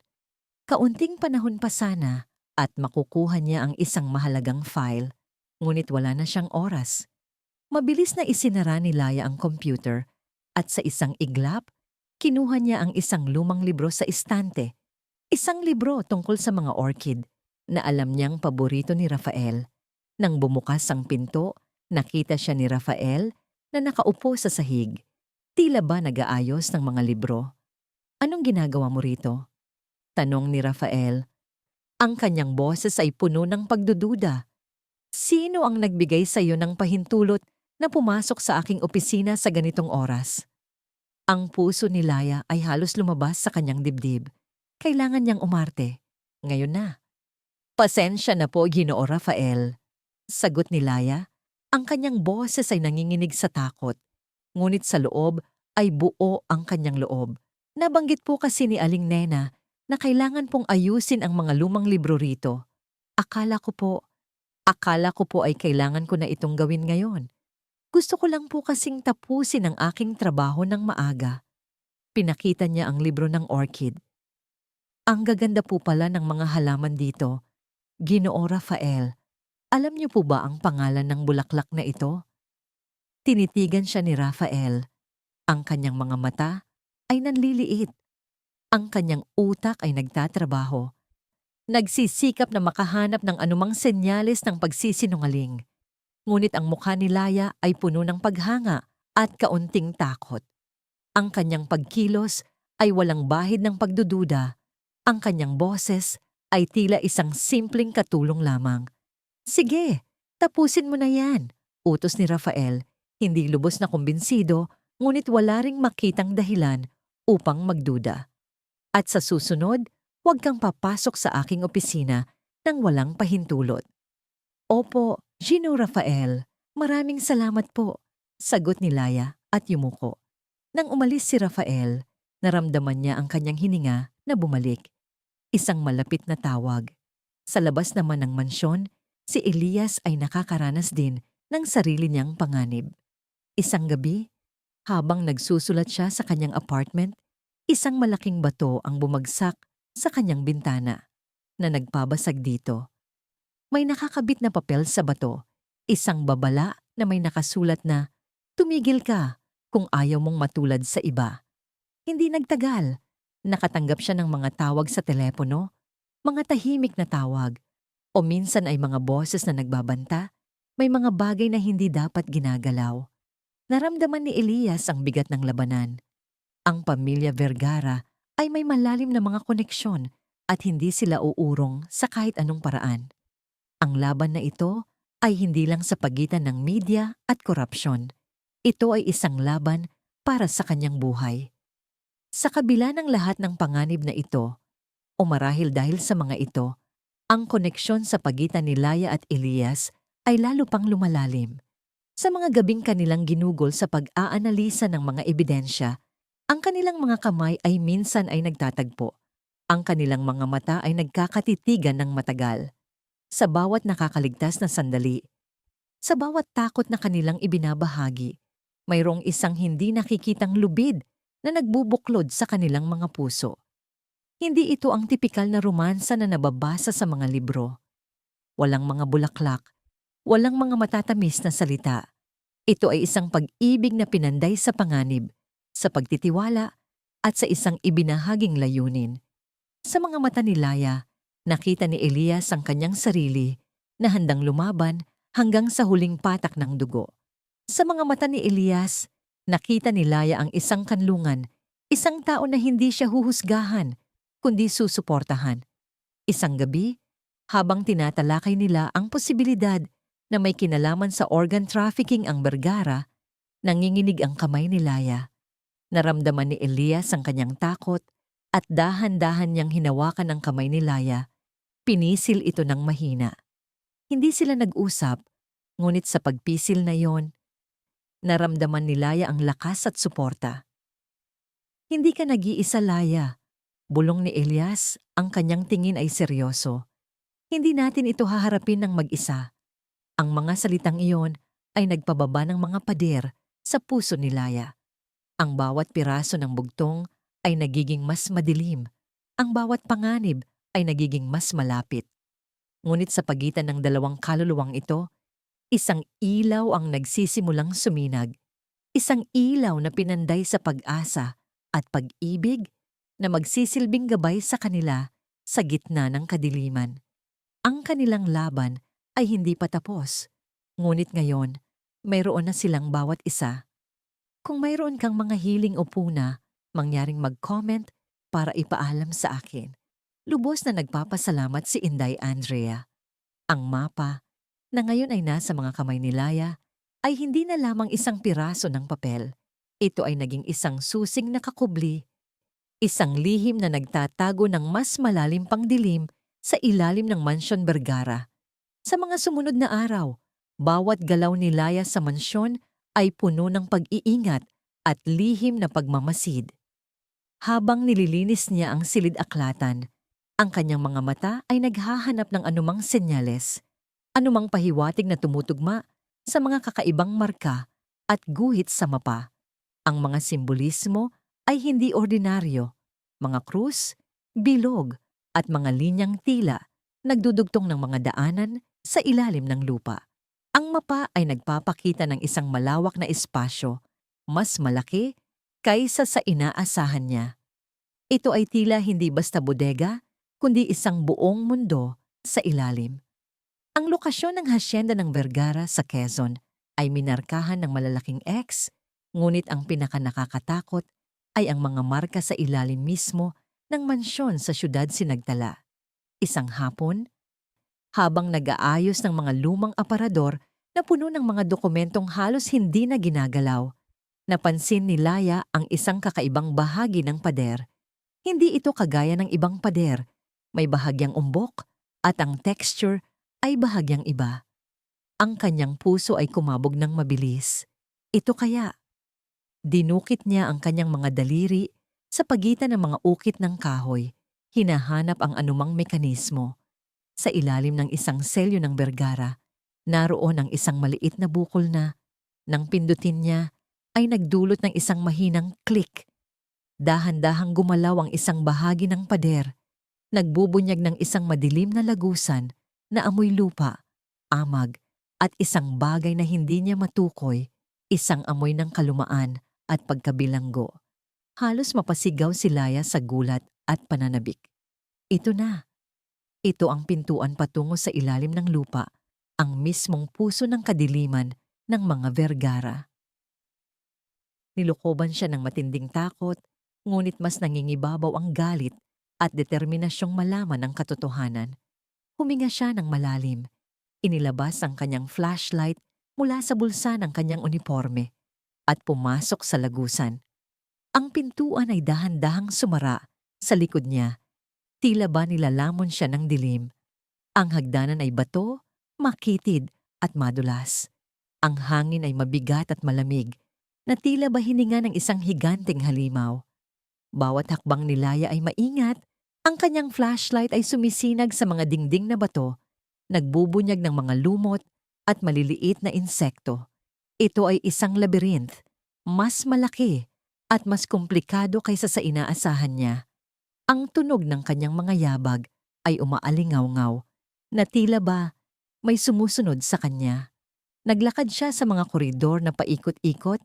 Kaunting panahon pa sana at makukuha niya ang isang mahalagang file, ngunit wala na siyang oras. Mabilis na isinara ni Laya ang computer at sa isang iglap, kinuha niya ang isang lumang libro sa istante. Isang libro tungkol sa mga orchid na alam niyang paborito ni Rafael. Nang bumukas ang pinto, nakita siya ni Rafael na nakaupo sa sahig. Tila ba nag-aayos ng mga libro? Anong ginagawa mo rito? Tanong ni Rafael. Ang kanyang boses ay puno ng pagdududa. Sino ang nagbigay sa iyo ng pahintulot na pumasok sa aking opisina sa ganitong oras? Ang puso ni Laya ay halos lumabas sa kanyang dibdib. Kailangan niyang umarte. Ngayon na. Pasensya na po, Ginoo Rafael. Sagot ni Laya. Ang kanyang boses ay nanginginig sa takot. Ngunit sa loob ay buo ang kanyang loob. Nabanggit po kasi ni Aling Nena na kailangan pong ayusin ang mga lumang libro rito. Akala ko po ay kailangan ko na itong gawin ngayon. Gusto ko lang po kasing tapusin ang aking trabaho ng maaga. Pinakita niya ang libro ng orchid. Ang gaganda po pala ng mga halaman dito. Ginoo Rafael, alam niyo po ba ang pangalan ng bulaklak na ito? Tinitigan siya ni Rafael. Ang kanyang mga mata ay nanliliit. Ang kanyang utak ay nagtatrabaho. Nagsisikap na makahanap ng anumang senyales ng pagsisinungaling. Ngunit ang mukha ni Laya ay puno ng paghanga at kaunting takot. Ang kanyang pagkilos ay walang bahid ng pagdududa. Ang kanyang boses ay tila isang simpleng katulong lamang. Sige, tapusin mo na yan, utos ni Rafael, hindi lubos na kumbinsido, ngunit wala ring makitang dahilan upang magduda. At sa susunod, huwag kang papasok sa aking opisina nang walang pahintulot. Opo, Gino Rafael, maraming salamat po, sagot ni Laya at yumuko. Nang umalis si Rafael, naramdaman niya ang kanyang hininga na bumalik. Isang malapit na tawag. Sa labas naman ng mansyon, si Elias ay nakakaranas din ng sarili niyang panganib. Isang gabi, habang nagsusulat siya sa kanyang apartment, isang malaking bato ang bumagsak sa kanyang bintana na nagpabasag dito. May nakakabit na papel sa bato, isang babala na may nakasulat na, "Tumigil ka kung ayaw mong matulad sa iba." Hindi nagtagal. Nakatanggap siya ng mga tawag sa telepono, mga tahimik na tawag, o minsan ay mga boses na nagbabanta, may mga bagay na hindi dapat ginagalaw. Naramdaman ni Elias ang bigat ng labanan. Ang pamilya Vergara ay may malalim na mga koneksyon at hindi sila uurong sa kahit anong paraan. Ang laban na ito ay hindi lang sa pagitan ng media at korupsyon. Ito ay isang laban para sa kanyang buhay. Sa kabila ng lahat ng panganib na ito, o marahil dahil sa mga ito, Ang koneksyon sa pagitan ni Laya at Elias ay lalo pang lumalalim. Sa mga gabing kanilang ginugol sa pag-aanalisa ng mga ebidensya, ang kanilang mga kamay ay minsan ay nagtatagpo. Ang kanilang mga mata ay nagkakatitigan ng matagal. Sa bawat nakakaligtas na sandali, sa bawat takot na kanilang ibinabahagi, mayroong isang hindi nakikitang lubid na nagbubuklod sa kanilang mga puso. Hindi ito ang tipikal na romansa na nababasa sa mga libro. Walang mga bulaklak, walang mga matatamis na salita. Ito ay isang pag-ibig na pinanday sa panganib, sa pagtitiwala, at sa isang ibinahaging layunin. Sa mga mata ni Laya, nakita ni Elias ang kanyang sarili na handang lumaban hanggang sa huling patak ng dugo. Sa mga mata ni Elias, nakita ni Laya ang isang kanlungan, isang tao na hindi siya huhusgahan, kundi susuportahan. Isang gabi, habang tinatalakay nila ang posibilidad na may kinalaman sa organ trafficking ang Vergara, nanginginig ang kamay ni Laya. Naramdaman ni Elias ang kanyang takot at dahan-dahan niyang hinawakan ang kamay ni Laya. Pinisil ito ng mahina. Hindi sila nag-usap, ngunit sa pagpisil na yon, naramdaman ni Laya ang lakas at suporta. Hindi ka nag-iisa, Laya. Bulong ni Elias, ang kanyang tingin ay seryoso. Hindi natin ito haharapin ng mag-isa. Ang mga salitang iyon ay nagpababa ng mga pader sa puso ni Laya. Ang bawat piraso ng bugtong ay nagiging mas madilim. Ang bawat panganib ay nagiging mas malapit. Ngunit sa pagitan ng dalawang kaluluwang ito, isang ilaw ang nagsisimulang suminag. Isang ilaw na pinanday sa pag-asa at pag-ibig na magsisilbing gabay sa kanila sa gitna ng kadiliman. Ang kanilang laban ay hindi pa tapos, ngunit ngayon, mayroon na silang bawat isa. Kung mayroon kang mga hiling o puna, mangyaring mag-comment para ipaalam sa akin. Lubos na nagpapasalamat si Inday Andrea. Ang mapa, na ngayon ay nasa mga kamay ni Laya, ay hindi na lamang isang piraso ng papel. Ito ay naging isang susing nakakubli, isang lihim na nagtatago ng mas malalim pang dilim sa ilalim ng Mansyon Vergara. Sa mga sumunod na araw, bawat galaw ni Laya sa mansyon ay puno ng pag-iingat at lihim na pagmamasid. Habang nililinis niya ang silid-aklatan, ang kanyang mga mata ay naghahanap ng anumang senyales, anumang pahiwatig na tumutugma sa mga kakaibang marka at guhit sa mapa. Ang mga simbolismo ay hindi ordinaryo, mga krus, bilog, at mga linyang tila nagdudugtong ng mga daanan sa ilalim ng lupa. Ang mapa ay nagpapakita ng isang malawak na espasyo, mas malaki kaysa sa inaasahan niya. Ito ay tila hindi basta bodega, kundi isang buong mundo sa ilalim. Ang lokasyon ng hasyenda ng Vergara sa Quezon ay minarkahan ng malalaking X, ngunit ang pinakanakakatakot ay ang mga marka sa ilalim mismo ng mansyon sa siyudad Sinagtala. Isang hapon, habang nag-aayos ng mga lumang aparador na puno ng mga dokumentong halos hindi na ginagalaw, napansin ni Laya ang isang kakaibang bahagi ng pader. Hindi ito kagaya ng ibang pader, may bahagyang umbok at ang texture ay bahagyang iba. Ang kanyang puso ay kumabog ng mabilis. Ito kaya? Dinukit niya ang kanyang mga daliri sa pagitan ng mga ukit ng kahoy, hinahanap ang anumang mekanismo. Sa ilalim ng isang selyo ng Vergara, naroon ang isang maliit na bukol na, nang pindutin niya, ay nagdulot ng isang mahinang click. Dahan-dahang gumalaw ang isang bahagi ng pader, nagbubunyag ng isang madilim na lagusan na amoy lupa, amag, at isang bagay na hindi niya matukoy, isang amoy ng kalumaan at pagkabilanggo. Halos mapasigaw si Laya sa gulat at pananabik. Ito na. Ito ang pintuan patungo sa ilalim ng lupa, ang mismong puso ng kadiliman ng mga Vergara. Nilukoban siya ng matinding takot, ngunit mas nangingibabaw ang galit at determinasyong malaman ang katotohanan. Huminga siya ng malalim. Inilabas ang kanyang flashlight mula sa bulsa ng kanyang uniforme at pumasok sa lagusan. Ang pintuan ay dahan-dahang sumara sa likod niya. Tila ba nilalamon siya ng dilim. Ang hagdanan ay bato, makitid at madulas. Ang hangin ay mabigat at malamig, na tila ba hininga ng isang higanteng halimaw. Bawat hakbang ni Laya ay maingat. Ang kanyang flashlight ay sumisinag sa mga dingding na bato, nagbubunyag ng mga lumot at maliliit na insekto. Ito ay isang labyrinth, mas malaki at mas komplikado kaysa sa inaasahan niya. Ang tunog ng kanyang mga yabag ay umaalingaw-ngaw, na tila ba may sumusunod sa kanya. Naglakad siya sa mga koridor na paikot-ikot,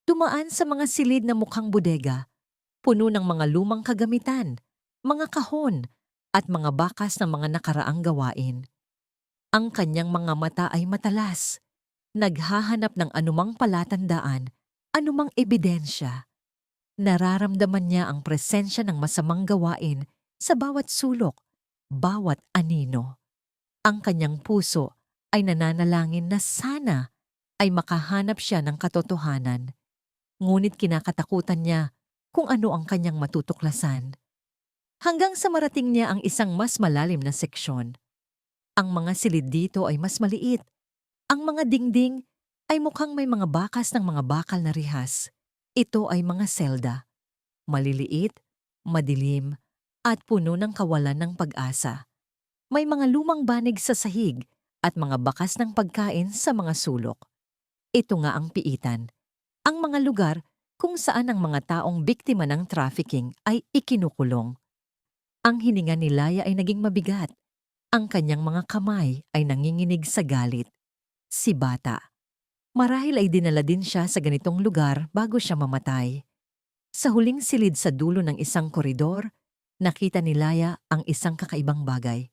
dumaan sa mga silid na mukhang bodega, puno ng mga lumang kagamitan, mga kahon, at mga bakas ng mga nakaraang gawain. Ang kanyang mga mata ay matalas, naghahanap ng anumang palatandaan, anumang ebidensya. Nararamdaman niya ang presensya ng masamang gawain sa bawat sulok, bawat anino. Ang kanyang puso ay nananalangin na sana ay makahanap siya ng katotohanan. Ngunit kinakatakutan niya kung ano ang kanyang matutuklasan. Hanggang sa marating niya ang isang mas malalim na seksyon. Ang mga silid dito ay mas maliit. Ang mga dingding ay mukhang may mga bakas ng mga bakal na rihas. Ito ay mga selda. Maliliit, madilim, at puno ng kawalan ng pag-asa. May mga lumang banig sa sahig at mga bakas ng pagkain sa mga sulok. Ito nga ang piitan. Ang mga lugar kung saan ang mga taong biktima ng trafficking ay ikinukulong. Ang hininga ni Laya ay naging mabigat. Ang kanyang mga kamay ay nanginginig sa galit. Si Bata. Marahil ay dinala din siya sa ganitong lugar bago siya mamatay. Sa huling silid sa dulo ng isang koridor, nakita ni Laya ang isang kakaibang bagay.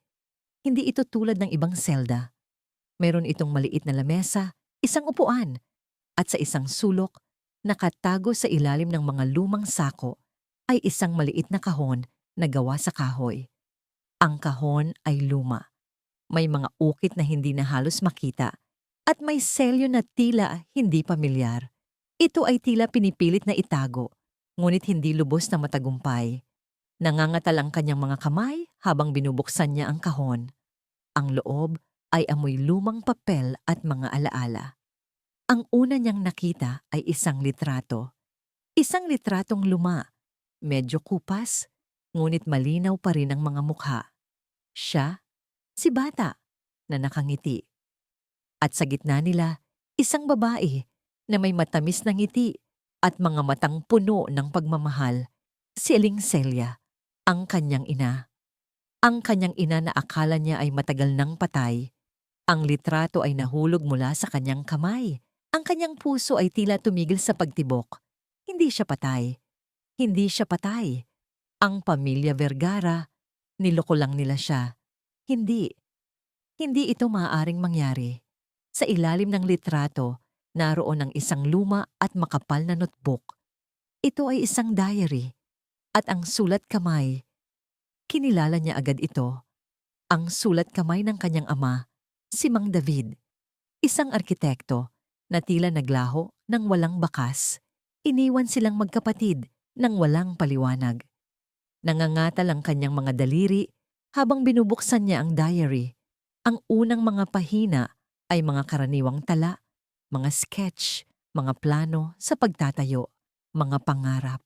Hindi ito tulad ng ibang selda. Meron itong maliit na lamesa, isang upuan, at sa isang sulok, nakatago sa ilalim ng mga lumang sako, ay isang maliit na kahon na gawa sa kahoy. Ang kahon ay luma. May mga ukit na hindi na halos makita at may selyo na tila hindi pamilyar. Ito ay tila pinipilit na itago, ngunit hindi lubos na matagumpay. Nangangatal ang kanyang mga kamay habang binubuksan niya ang kahon. Ang loob ay amoy lumang papel at mga alaala. Ang una niyang nakita ay isang litrato. Isang litratong luma, medyo kupas, ngunit malinaw pa rin ang mga mukha. Siya, si Bata, na nakangiti. At sa gitna nila, isang babae na may matamis na ngiti at mga matang puno ng pagmamahal, si Aling Celia, ang kanyang ina. Ang kanyang ina na akala niya ay matagal nang patay. Ang litrato ay nahulog mula sa kanyang kamay. Ang kanyang puso ay tila tumigil sa pagtibok. Hindi siya patay. Hindi siya patay. Ang pamilya Vergara, niloko lang nila siya. Hindi. Hindi ito maaaring mangyari. Sa ilalim ng litrato, naroon ang isang luma at makapal na notebook. Ito ay isang diary. At ang sulat kamay, kinilala niya agad ito. Ang sulat kamay ng kanyang ama, si Mang David. Isang arkitekto na tila naglaho ng walang bakas. Iniwan silang magkapatid ng walang paliwanag. Nangangatal ang kanyang mga daliri habang binubuksan niya ang diary. Ang unang mga pahina ay mga karaniwang tala, mga sketch, mga plano sa pagtatayo, mga pangarap.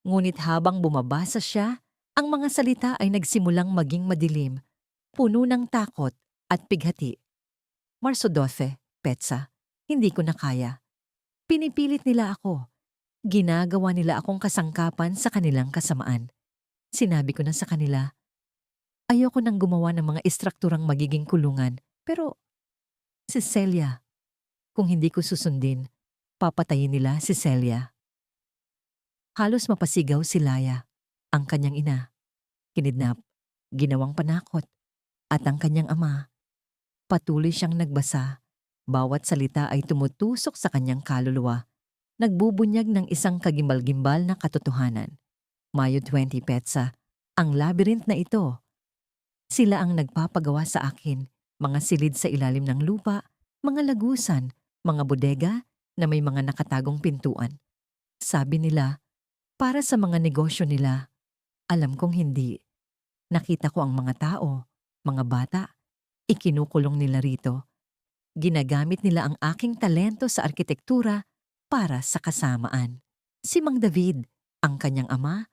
Ngunit habang bumabasa siya, ang mga salita ay nagsimulang maging madilim, puno ng takot at pighati. Marso 12, Petsa, hindi ko na kaya. Pinipilit nila ako. Ginagawa nila akong kasangkapan sa kanilang kasamaan. Sinabi ko na sa kanila, ayoko nang gumawa ng mga istrukturang magiging kulungan, pero si Celia, kung hindi ko susundin, papatayin nila si Celia. Halos mapasigaw si Laya, ang kanyang ina. Kinidnap, ginawang panakot, at ang kanyang ama. Patuloy siyang nagbasa. Bawat salita ay tumutusok sa kanyang kaluluwa. Nagbubunyag ng isang kagimbal-gimbal na katotohanan. Mayo 20, Petsa, ang labyrinth na ito. Sila ang nagpapagawa sa akin, mga silid sa ilalim ng lupa, mga lagusan, mga bodega na may mga nakatagong pintuan. Sabi nila, para sa mga negosyo nila. Alam kong hindi. Nakita ko ang mga tao, Mga bata, ikinukulong nila rito. Ginagamit nila ang aking talento sa arkitektura para sa kasamaan. Si Mang David, ang kanyang ama,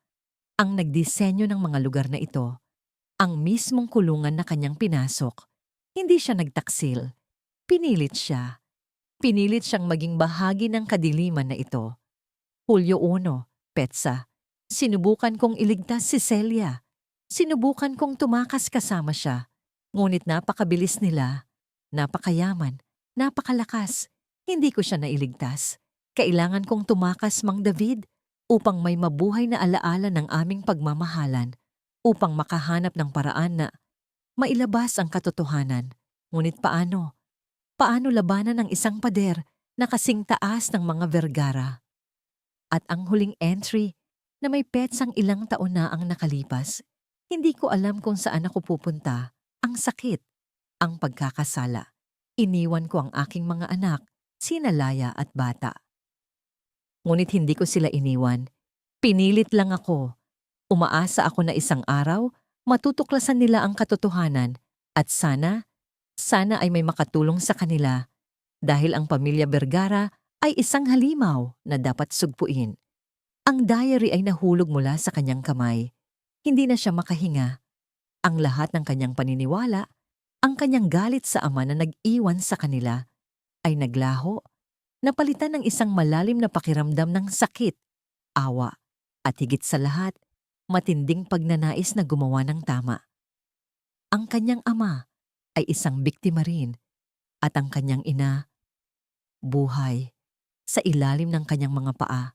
ang nagdisenyo ng mga lugar na ito, ang mismong kulungan na kanyang pinasok. Hindi siya nagtaksil. Pinilit siya. Pinilit siyang maging bahagi ng kadiliman na ito. Hulyo 1, Petsa. Sinubukan kong iligtas si Celia. Sinubukan kong tumakas kasama siya. Ngunit napakabilis nila. Napakayaman. Napakalakas. Hindi ko siya nailigtas. Kailangan kong tumakas, Mang David, upang may mabuhay na alaala ng aming pagmamahalan, upang makahanap ng paraan na mailabas ang katotohanan. Ngunit paano? Paano labanan ng isang pader na kasing taas ng mga Vergara? At ang huling entry na may petsang ilang taon na ang nakalipas, hindi ko alam kung saan ako pupunta. Ang sakit, ang pagkakasala. Iniwan ko ang aking mga anak, sina Laya at Bata. Ngunit hindi ko sila iniwan. Pinilit lang ako. Umaasa ako na isang araw, matutuklasan nila ang katotohanan at sana ay may makatulong sa kanila dahil ang pamilya Vergara ay isang halimaw na dapat sugpuin. Ang diary ay nahulog mula sa kanyang kamay. Hindi na siya makahinga. Ang lahat ng kanyang paniniwala, ang kanyang galit sa ama na nag-iwan sa kanila, ay naglaho, napalitan ng isang malalim na pakiramdam ng sakit, awa, at higit sa lahat, matinding pagnanais na gumawa ng tama. Ang kanyang ama ay isang biktima rin, at ang kanyang ina, buhay, sa ilalim ng kanyang mga paa,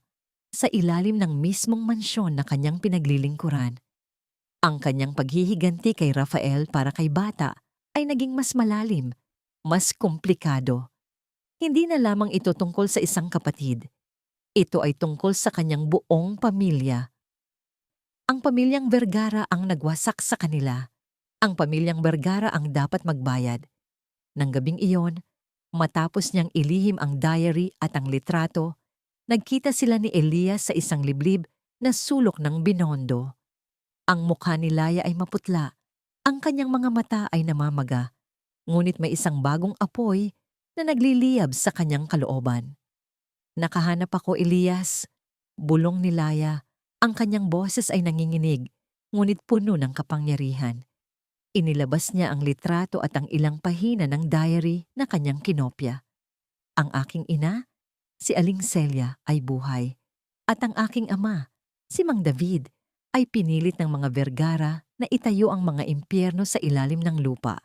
sa ilalim ng mismong mansyon na kanyang pinaglilingkuran. Ang kanyang paghihiganti kay Rafael para kay Bata ay naging mas malalim, mas komplikado. Hindi na lamang ito tungkol sa isang kapatid. Ito ay tungkol sa kanyang buong pamilya. Ang pamilyang Vergara ang nagwasak sa kanila. Ang pamilyang Vergara ang dapat magbayad. Nang gabing iyon, matapos niyang ilihim ang diary at ang litrato, nagkita sila ni Elias sa isang liblib na sulok ng Binondo. Ang mukha ni Laya ay maputla, ang kanyang mga mata ay namamaga, ngunit may isang bagong apoy na nagliliyab sa kanyang kalooban. Nakahanap ako, Elias. Bulong ni Laya, ang kanyang boses ay nanginginig, ngunit puno ng kapangyarihan. Inilabas niya ang litrato at ang ilang pahina ng diary na kanyang kinopya. Ang aking ina, si Aling Celia, ay buhay. At ang aking ama, si Mang David, ay pinilit ng mga Vergara na itayo ang mga impyerno sa ilalim ng lupa.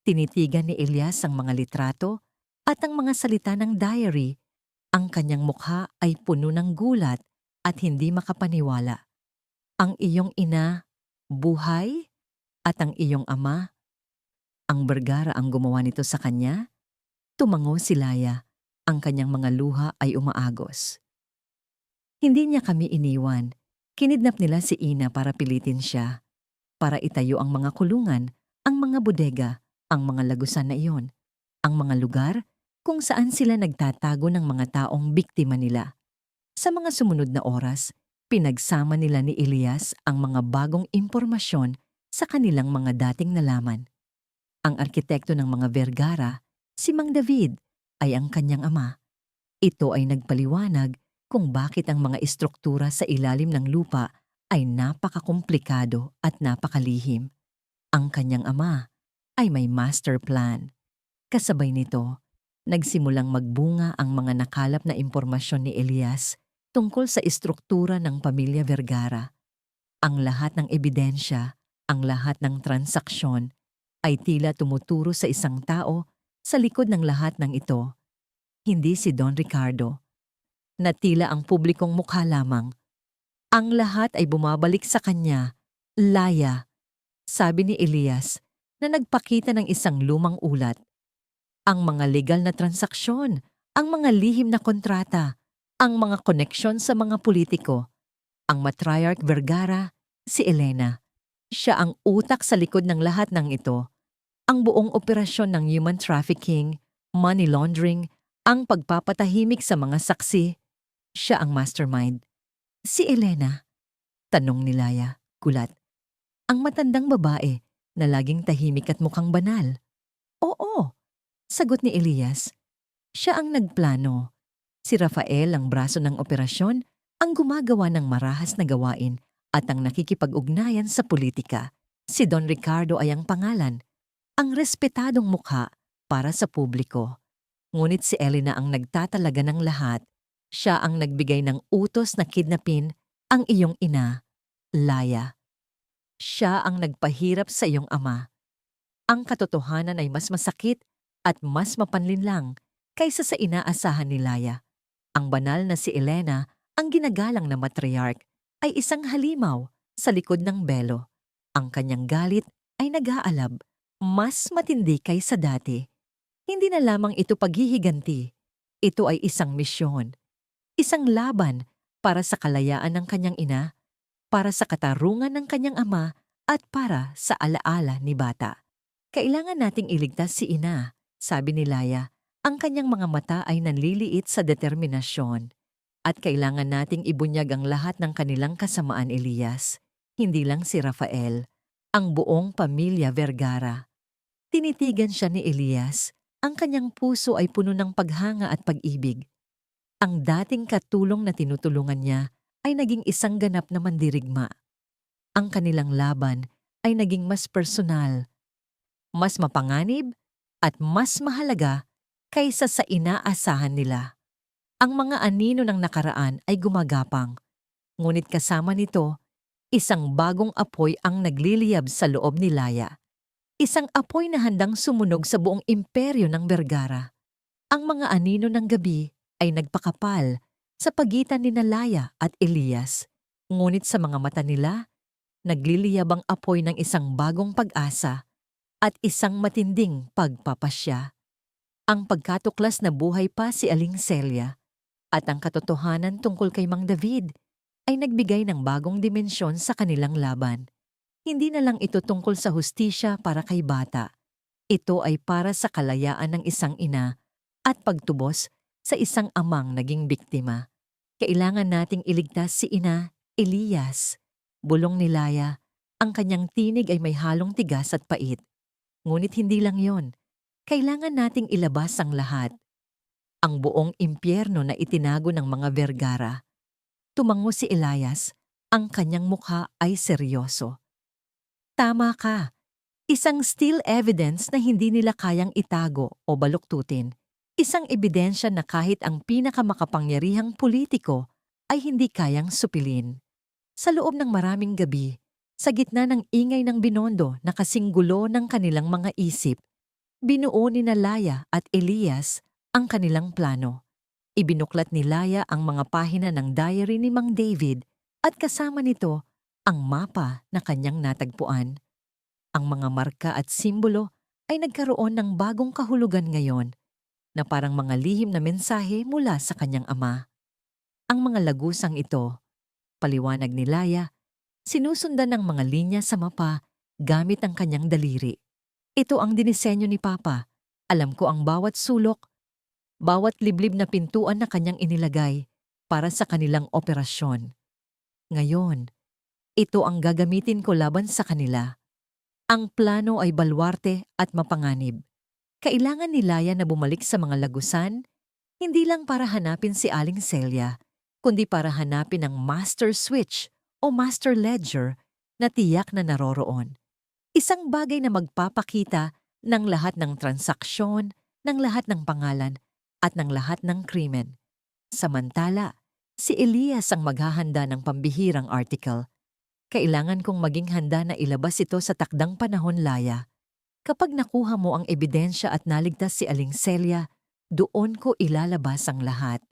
Tinitigan ni Elias ang mga litrato at ang mga salita ng diary. Ang kanyang mukha ay puno ng gulat at hindi makapaniwala. Ang iyong ina, buhay? At ang iyong ama? Ang Vergara ang gumawa nito sa kanya? Tumango si Laya. Ang kanyang mga luha ay umaagos. Hindi niya kami iniwan. Kinidnap nila si Ina para pilitin siya. Para itayo ang mga kulungan, ang mga bodega, ang mga lagusan na iyon, ang mga lugar kung saan sila nagtatago ng mga taong biktima nila. Sa mga sumunod na oras, pinagsama nila ni Elias ang mga bagong impormasyon sa kanilang mga dating nalaman. Ang arkitekto ng mga Vergara, si Mang David, ay ang kanyang ama. Ito ay nagpaliwanag kung bakit ang mga istruktura sa ilalim ng lupa ay napakakomplikado at napakalihim. Ang kanyang ama ay may master plan. Kasabay nito, nagsimulang magbunga ang mga nakalap na impormasyon ni Elias tungkol sa istruktura ng pamilya Vergara. Ang lahat ng ebidensya, ang lahat ng transaksyon ay tila tumuturo sa isang tao sa likod ng lahat ng ito. Hindi si Don Ricardo, na tila ang publikong mukha lamang. Ang lahat ay bumabalik sa kanya, Laya, sabi ni Elias na nagpakita ng isang lumang ulat. Ang mga legal na transaksyon, ang mga lihim na kontrata, ang mga koneksyon sa mga politiko. Ang matriarch Vergara, si Elena. Siya ang utak sa likod ng lahat ng ito. Ang buong operasyon ng human trafficking, money laundering, ang pagpapatahimik sa mga saksi. Siya ang mastermind. Si Elena? Tanong ni Laya, gulat. Ang matandang babae na laging tahimik at mukhang banal. Oo, sagot ni Elias. Siya ang nagplano. Si Rafael ang braso ng operasyon, ang gumagawa ng marahas na gawain at ang nakikipag-ugnayan sa politika. Si Don Ricardo ay ang pangalan, ang respetadong mukha para sa publiko. Ngunit si Elena ang nagtatalaga ng lahat. Siya ang nagbigay ng utos na kidnapin ang iyong ina, Laya. Siya ang nagpahirap sa iyong ama. Ang katotohanan ay mas masakit at mas mapanlinlang kaysa sa inaasahan ni Laya. Ang banal na si Elena, ang ginagalang na matriarch, ay isang halimaw sa likod ng belo. Ang kanyang galit ay nag-aalab, mas matindi kaysa dati. Hindi na lamang ito paghihiganti, ito ay isang misyon. Isang laban para sa kalayaan ng kanyang ina, para sa katarungan ng kanyang ama, at para sa alaala ni bata. Kailangan nating iligtas si ina, sabi ni Laya. Ang kanyang mga mata ay nanliliit sa determinasyon. At kailangan nating ibunyag ang lahat ng kanilang kasamaan, Elias. Hindi lang si Rafael, ang buong pamilya Vergara. Tinitigan siya ni Elias. Ang kanyang puso ay puno ng paghanga at pag-ibig. Ang dating katulong na tinutulungan niya ay naging isang ganap na mandirigma. Ang kanilang laban ay naging mas personal, mas mapanganib, at mas mahalaga kaysa sa inaasahan nila. Ang mga anino ng nakaraan ay gumagapang, ngunit kasama nito, isang bagong apoy ang nagliliyab sa loob ni Laya. Isang apoy na handang sumunog sa buong imperyo ng Vergara. Ang mga anino ng gabi ay nagpakapal sa pagitan ni Laya at Elias, ngunit sa mga mata nila, nagliliyab ang apoy ng isang bagong pag-asa at isang matinding pagpapasya. Ang pagkatuklas na buhay pa si Aling Celia at ang katotohanan tungkol kay Mang David ay nagbigay ng bagong dimensyon sa kanilang laban. Hindi na lang ito tungkol sa hustisya para kay bata. Ito ay para sa kalayaan ng isang ina at pagtubos sa isang amang naging biktima. Kailangan nating iligtas si ina, Elias. Bulong ni Laya, ang kanyang tinig ay may halong tigas at pait. Ngunit hindi lang yon. Kailangan nating ilabas ang lahat. Ang buong impyerno na itinago ng mga Vergara. Tumango si Elias, ang kanyang mukha ay seryoso. Tama ka. Isang still evidence na hindi nila kayang itago o baluktutin. Isang ebidensya na kahit ang pinakamakapangyarihang politiko ay hindi kayang supilin. Sa loob ng maraming gabi, sa gitna ng ingay ng Binondo na kasing gulo ng kanilang mga isip, binuo ni Laya at Elias ang kanilang plano. Ibinuklat ni Laya ang mga pahina ng diary ni Mang David at kasama nito ang mapa na kanyang natagpuan. Ang mga marka at simbolo ay nagkaroon ng bagong kahulugan ngayon na parang mga lihim na mensahe mula sa kanyang ama. Ang mga lagusang ito, paliwanag ni Laya, sinusundan ng mga linya sa mapa gamit ang kanyang daliri. Ito ang dinisenyo ni Papa. Alam ko ang bawat sulok, bawat liblib na pintuan na kanyang inilagay para sa kanilang operasyon. Ngayon, ito ang gagamitin ko laban sa kanila. Ang plano ay balwarte at mapanganib. Kailangan ni Laya na bumalik sa mga lagusan, hindi lang para hanapin si Aling Celia, kundi para hanapin ang master switch o master ledger na tiyak na naroroon. Isang bagay na magpapakita ng lahat ng transaksyon, ng lahat ng pangalan, at ng lahat ng krimen. Samantala, si Elias ang maghahanda ng pambihirang article. Kailangan kong maging handa na ilabas ito sa takdang panahon, Laya. Kapag nakuha mo ang ebidensya at naligtas si Aling Celia, doon ko ilalabas ang lahat.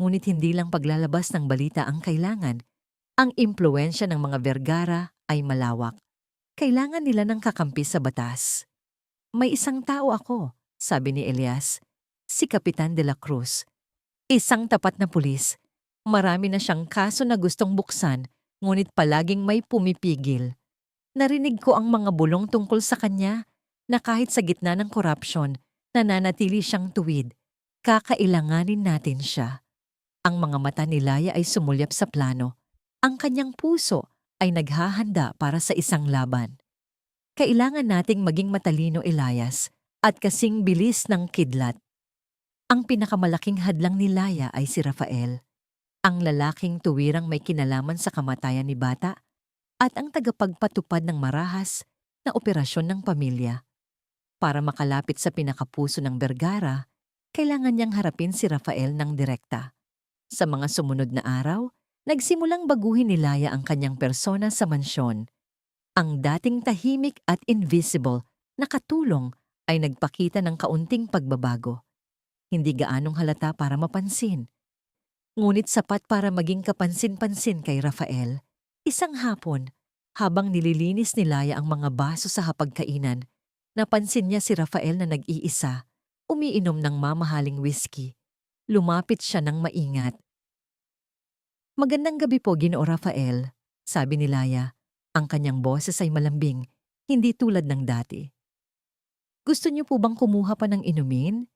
Ngunit hindi lang paglalabas ng balita ang kailangan. Ang impluwensya ng mga Vergara ay malawak. Kailangan nila ng kakampi sa batas. May isang tao ako, sabi ni Elias, si Kapitan de la Cruz. Isang tapat na pulis. Marami na siyang kaso na gustong buksan, ngunit palaging may pumipigil. Narinig ko ang mga bulong tungkol sa kanya na kahit sa gitna ng korupsyon, nananatili siyang tuwid. Kakailanganin natin siya. Ang mga mata ni Laya ay sumulyap sa plano. Ang kanyang puso ay naghahanda para sa isang laban. Kailangan nating maging matalino, Elias, at kasing bilis ng kidlat. Ang pinakamalaking hadlang ni Laya ay si Rafael, ang lalaking tuwirang may kinalaman sa kamatayan ni Bata at ang tagapagpatupad ng marahas na operasyon ng pamilya. Para makalapit sa pinakapuso ng Vergara, kailangan niyang harapin si Rafael ng direkta. Sa mga sumunod na araw, nagsimulang baguhin ni Laya ang kanyang persona sa mansyon. Ang dating tahimik at invisible na katulong ay nagpakita ng kaunting pagbabago. Hindi gaanong halata para mapansin. Ngunit sapat para maging kapansin-pansin kay Rafael. Isang hapon, habang nililinis ni Laya ang mga baso sa hapagkainan, napansin niya si Rafael na nag-iisa, umiinom ng mamahaling whiskey. Lumapit siya ng maingat. "Magandang gabi po, Ginoo Rafael," sabi ni Laya. Ang kanyang boses ay malambing, hindi tulad ng dati. "Gusto niyo po bang kumuha pa ng inumin?"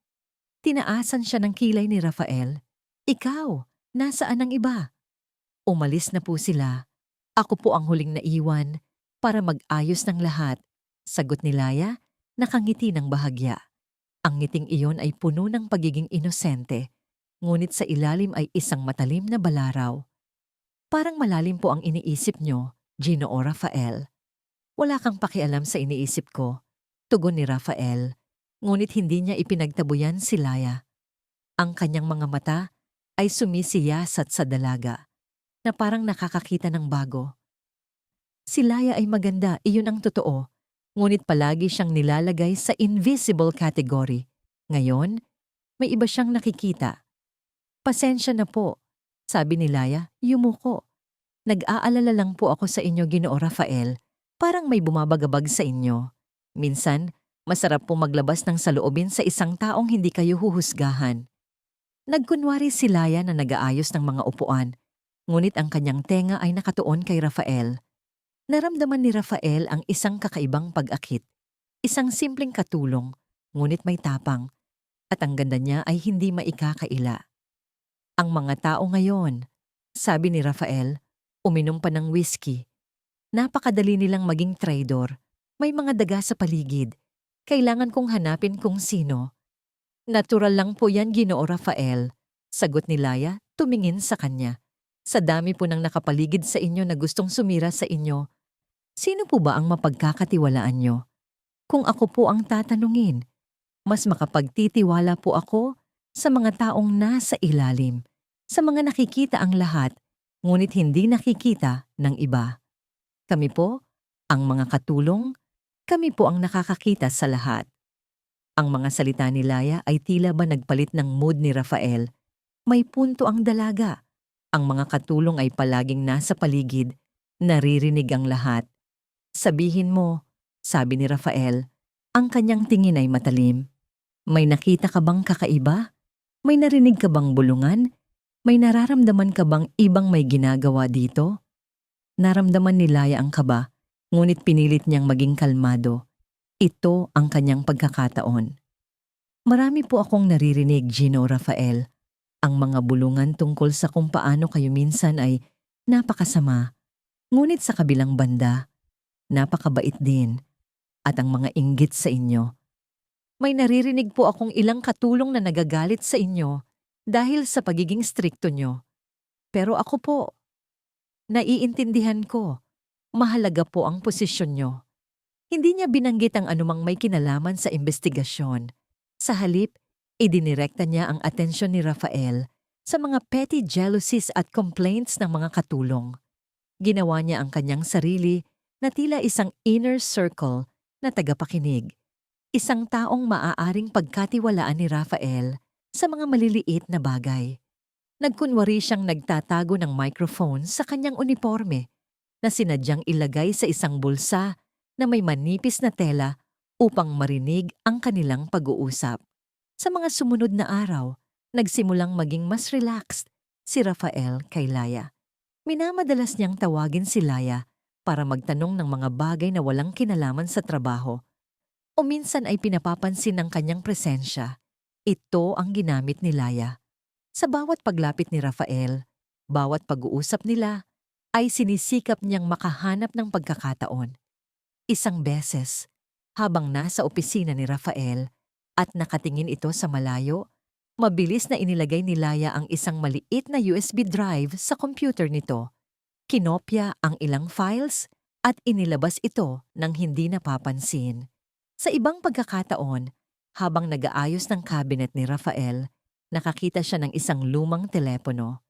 Tinaasan siya ng kilay ni Rafael. "Ikaw, nasaan ang iba?" "Umalis na po sila. Ako po ang huling naiwan para mag-ayos ng lahat," sagot ni Laya, nakangiti ng bahagya. Ang ngiting iyon ay puno ng pagiging inosente, ngunit sa ilalim ay isang matalim na balaraw. "Parang malalim po ang iniisip niyo, Ginoo Rafael." "Wala kang pakialam sa iniisip ko," tugon ni Rafael, ngunit hindi niya ipinagtabuyan si Laya. Ang kanyang mga mata ay sumisiyasat sa dalaga, na parang nakakakita ng bago. Si Laya ay maganda, iyon ang totoo, ngunit palagi siyang nilalagay sa invisible category. Ngayon, may iba siyang nakikita. "Pasensya na po," sabi ni Laya, yumuko. "Nag-aalala lang po ako sa inyo, Ginoo Rafael. Parang may bumabagabag sa inyo. Minsan, masarap po maglabas ng saloobin sa isang taong hindi kayo huhusgahan." Nagkunwari si Laya na nag-aayos ng mga upuan, ngunit ang kanyang tenga ay nakatuon kay Rafael. Naramdaman ni Rafael ang isang kakaibang pag-akit, isang simpleng katulong, ngunit may tapang, at ang ganda niya ay hindi maikakaila. "Ang mga tao ngayon," sabi ni Rafael, uminom pa ng whiskey. "Napakadali nilang maging traidor. May mga daga sa paligid. Kailangan kong hanapin kung sino." "Natural lang po yan, Ginoo Rafael," sagot ni Laya, tumingin sa kanya. "Sa dami po ng nakapaligid sa inyo na gustong sumira sa inyo, sino po ba ang mapagkakatiwalaan nyo? Kung ako po ang tatanungin, mas makapagtitiwala po ako sa mga taong nasa ilalim, sa mga nakikita ang lahat, ngunit hindi nakikita ng iba. Kami po, ang mga katulong, kami po ang nakakakita sa lahat." Ang mga salita ni Laya ay tila ba nagpalit ng mood ni Rafael. May punto ang dalaga. Ang mga katulong ay palaging nasa paligid, naririnig ang lahat. "Sabihin mo," sabi ni Rafael. Ang kanyang tingin ay matalim. "May nakita ka bang kakaiba? May narinig ka bang bulungan? May nararamdaman ka bang ibang may ginagawa dito?" Naramdaman ni Laya ang kaba, ngunit pinilit niyang maging kalmado. Ito ang kanyang pagkakataon. "Marami po akong naririnig, Gino Rafael. Ang mga bulungan tungkol sa kung paano kayo minsan ay napakasama. Ngunit sa kabilang banda, napakabait din. At ang mga inggit sa inyo. May naririnig po akong ilang katulong na nagagalit sa inyo dahil sa pagiging strikto nyo. Pero ako po, naiintindihan ko. Mahalaga po ang posisyon nyo." Hindi niya binanggit ang anumang may kinalaman sa investigasyon. Sa halip, idinirekta niya ang atensyon ni Rafael sa mga petty jealousies at complaints ng mga katulong. Ginawa niya ang kanyang sarili na tila isang inner circle na tagapakinig. Isang taong maaaring pagkatiwalaan ni Rafael sa mga maliliit na bagay. Nagkunwari siyang nagtatago ng microphone sa kanyang uniforme na sinadyang ilagay sa isang bulsa na may manipis na tela upang marinig ang kanilang pag-uusap. Sa mga sumunod na araw, nagsimulang maging mas relaxed si Rafael kay Laya. Minamadalas niyang tawagin si Laya para magtanong ng mga bagay na walang kinalaman sa trabaho. O minsan ay pinapapansin ng kanyang presensya. Ito ang ginamit ni Laya. Sa bawat paglapit ni Rafael, bawat pag-uusap nila, ay sinisikap niyang makahanap ng pagkakataon. Isang beses, habang nasa opisina ni Rafael at nakatingin ito sa malayo, mabilis na inilagay ni Laya ang isang maliit na USB drive sa computer nito. Kinopya ang ilang files at inilabas ito nang hindi napapansin. Sa ibang pagkakataon, habang nag-aayos ng cabinet ni Rafael, nakakita siya ng isang lumang telepono.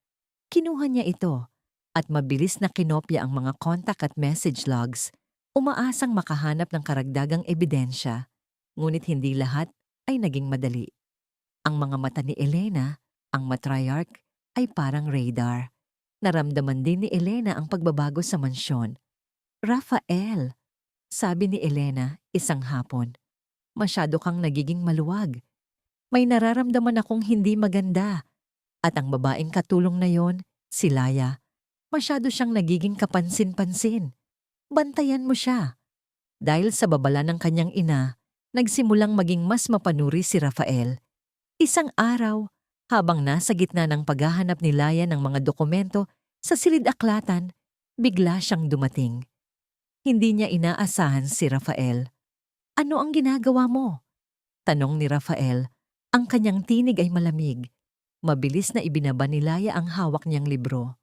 Kinuha niya ito at mabilis na kinopya ang mga contact at message logs, umaasang makahanap ng karagdagang ebidensya, ngunit hindi lahat ay naging madali. Ang mga mata ni Elena, ang matriarch, ay parang radar. Naramdaman din ni Elena ang pagbabago sa mansyon. "Rafael," sabi ni Elena isang hapon, "masyado kang nagiging maluwag. May nararamdaman akong hindi maganda." At ang babaeng katulong na yon, si Laya, masyado siyang nagiging kapansin-pansin. Bantayan mo siya. Dahil sa babala ng kanyang ina, nagsimulang maging mas mapanuri si Rafael. Isang araw, habang nasa gitna ng paghahanap ni Laya ng mga dokumento sa silid-aklatan, bigla siyang dumating. Hindi niya inaasahan si Rafael. "Ano ang ginagawa mo?" tanong ni Rafael. Ang kanyang tinig ay malamig. Mabilis na ibinaba ni Laya ang hawak niyang libro.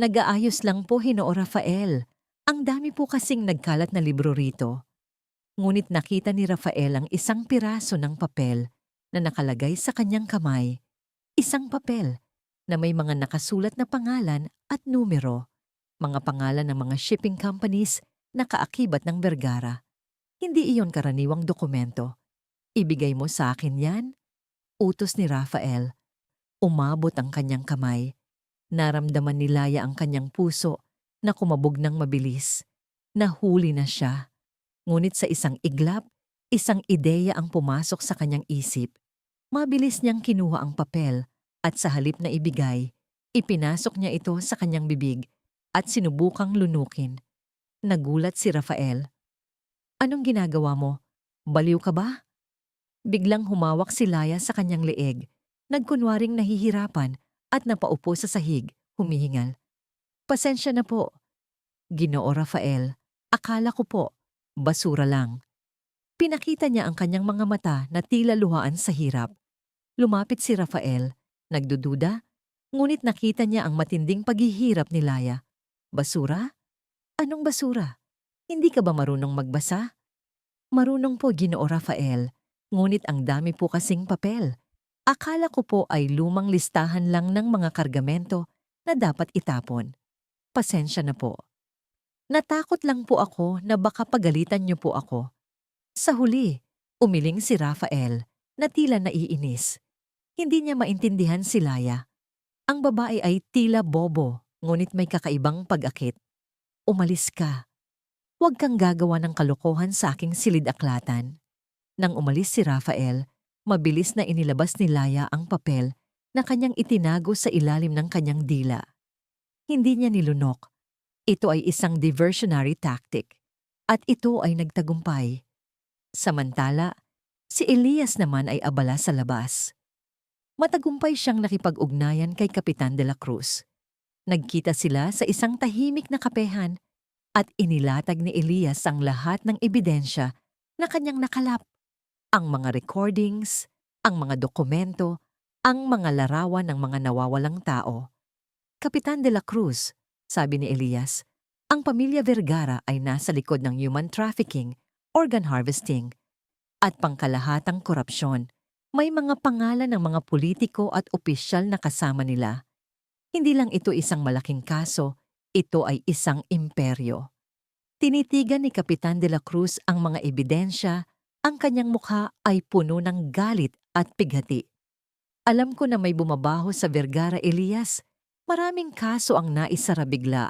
"Nag-aayos lang po, Hinoo Rafael. Ang dami po kasing nagkalat na libro rito." Ngunit nakita ni Rafael ang isang piraso ng papel na nakalagay sa kanyang kamay. Isang papel na may mga nakasulat na pangalan at numero. Mga pangalan ng mga shipping companies na kaakibat ng Vergara. "Hindi iyon karaniwang dokumento. Ibigay mo sa akin yan," utos ni Rafael. Umabot ang kanyang kamay. Naramdaman ni Laya ang kanyang puso na kumabog ng mabilis. Nahuli na siya. Ngunit sa isang iglap, isang ideya ang pumasok sa kanyang isip. Mabilis niyang kinuha ang papel at sa halip na ibigay, ipinasok niya ito sa kanyang bibig at sinubukang lunukin. Nagulat si Rafael. "Anong ginagawa mo? Baliw ka ba?" Biglang humawak si Laya sa kanyang leeg. Nagkunwaring nahihirapan at napaupo sa sahig, humihingal. "Pasensya na po, Ginoo Rafael. Akala ko po, basura lang." Pinakita niya ang kanyang mga mata na tila luhaan sa hirap. Lumapit si Rafael, nagdududa, ngunit nakita niya ang matinding paghihirap ni Laya. "Basura? Anong basura? Hindi ka ba marunong magbasa?" "Marunong po, Ginoo Rafael, ngunit ang dami po kasing papel. Akala ko po ay lumang listahan lang ng mga kargamento na dapat itapon. Pasensya na po. Natakot lang po ako na baka pagalitan niyo po ako." Sa huli, umiling si Rafael na tila naiinis. Hindi niya maintindihan si Laya. Ang babae ay tila bobo, ngunit may kakaibang pag-akit. "Umalis ka. Huwag kang gagawa ng kalokohan sa aking silid-aklatan." Nang umalis si Rafael, mabilis na inilabas ni Laya ang papel na kanyang itinago sa ilalim ng kanyang dila. Hindi niya nilunok. Ito ay isang diversionary tactic. At ito ay nagtagumpay. Samantala, si Elias naman ay abala sa labas. Matagumpay siyang nakipag-ugnayan kay Kapitan de la Cruz. Nagkita sila sa isang tahimik na kapehan at inilatag ni Elias ang lahat ng ebidensya na kanyang nakalap. Ang mga recordings, ang mga dokumento, ang mga larawan ng mga nawawalang tao. "Kapitan de la Cruz," sabi ni Elias, "ang pamilya Vergara ay nasa likod ng human trafficking, organ harvesting, at pangkalahatang korupsyon. May mga pangalan ng mga politiko at opisyal na kasama nila. Hindi lang ito isang malaking kaso, ito ay isang imperyo." Tinitigan ni Kapitan de la Cruz ang mga ebidensya, ang kanyang mukha ay puno ng galit at pighati. "Alam ko na may bumabaho sa Vergara, Elias. Maraming kaso ang naisara bigla,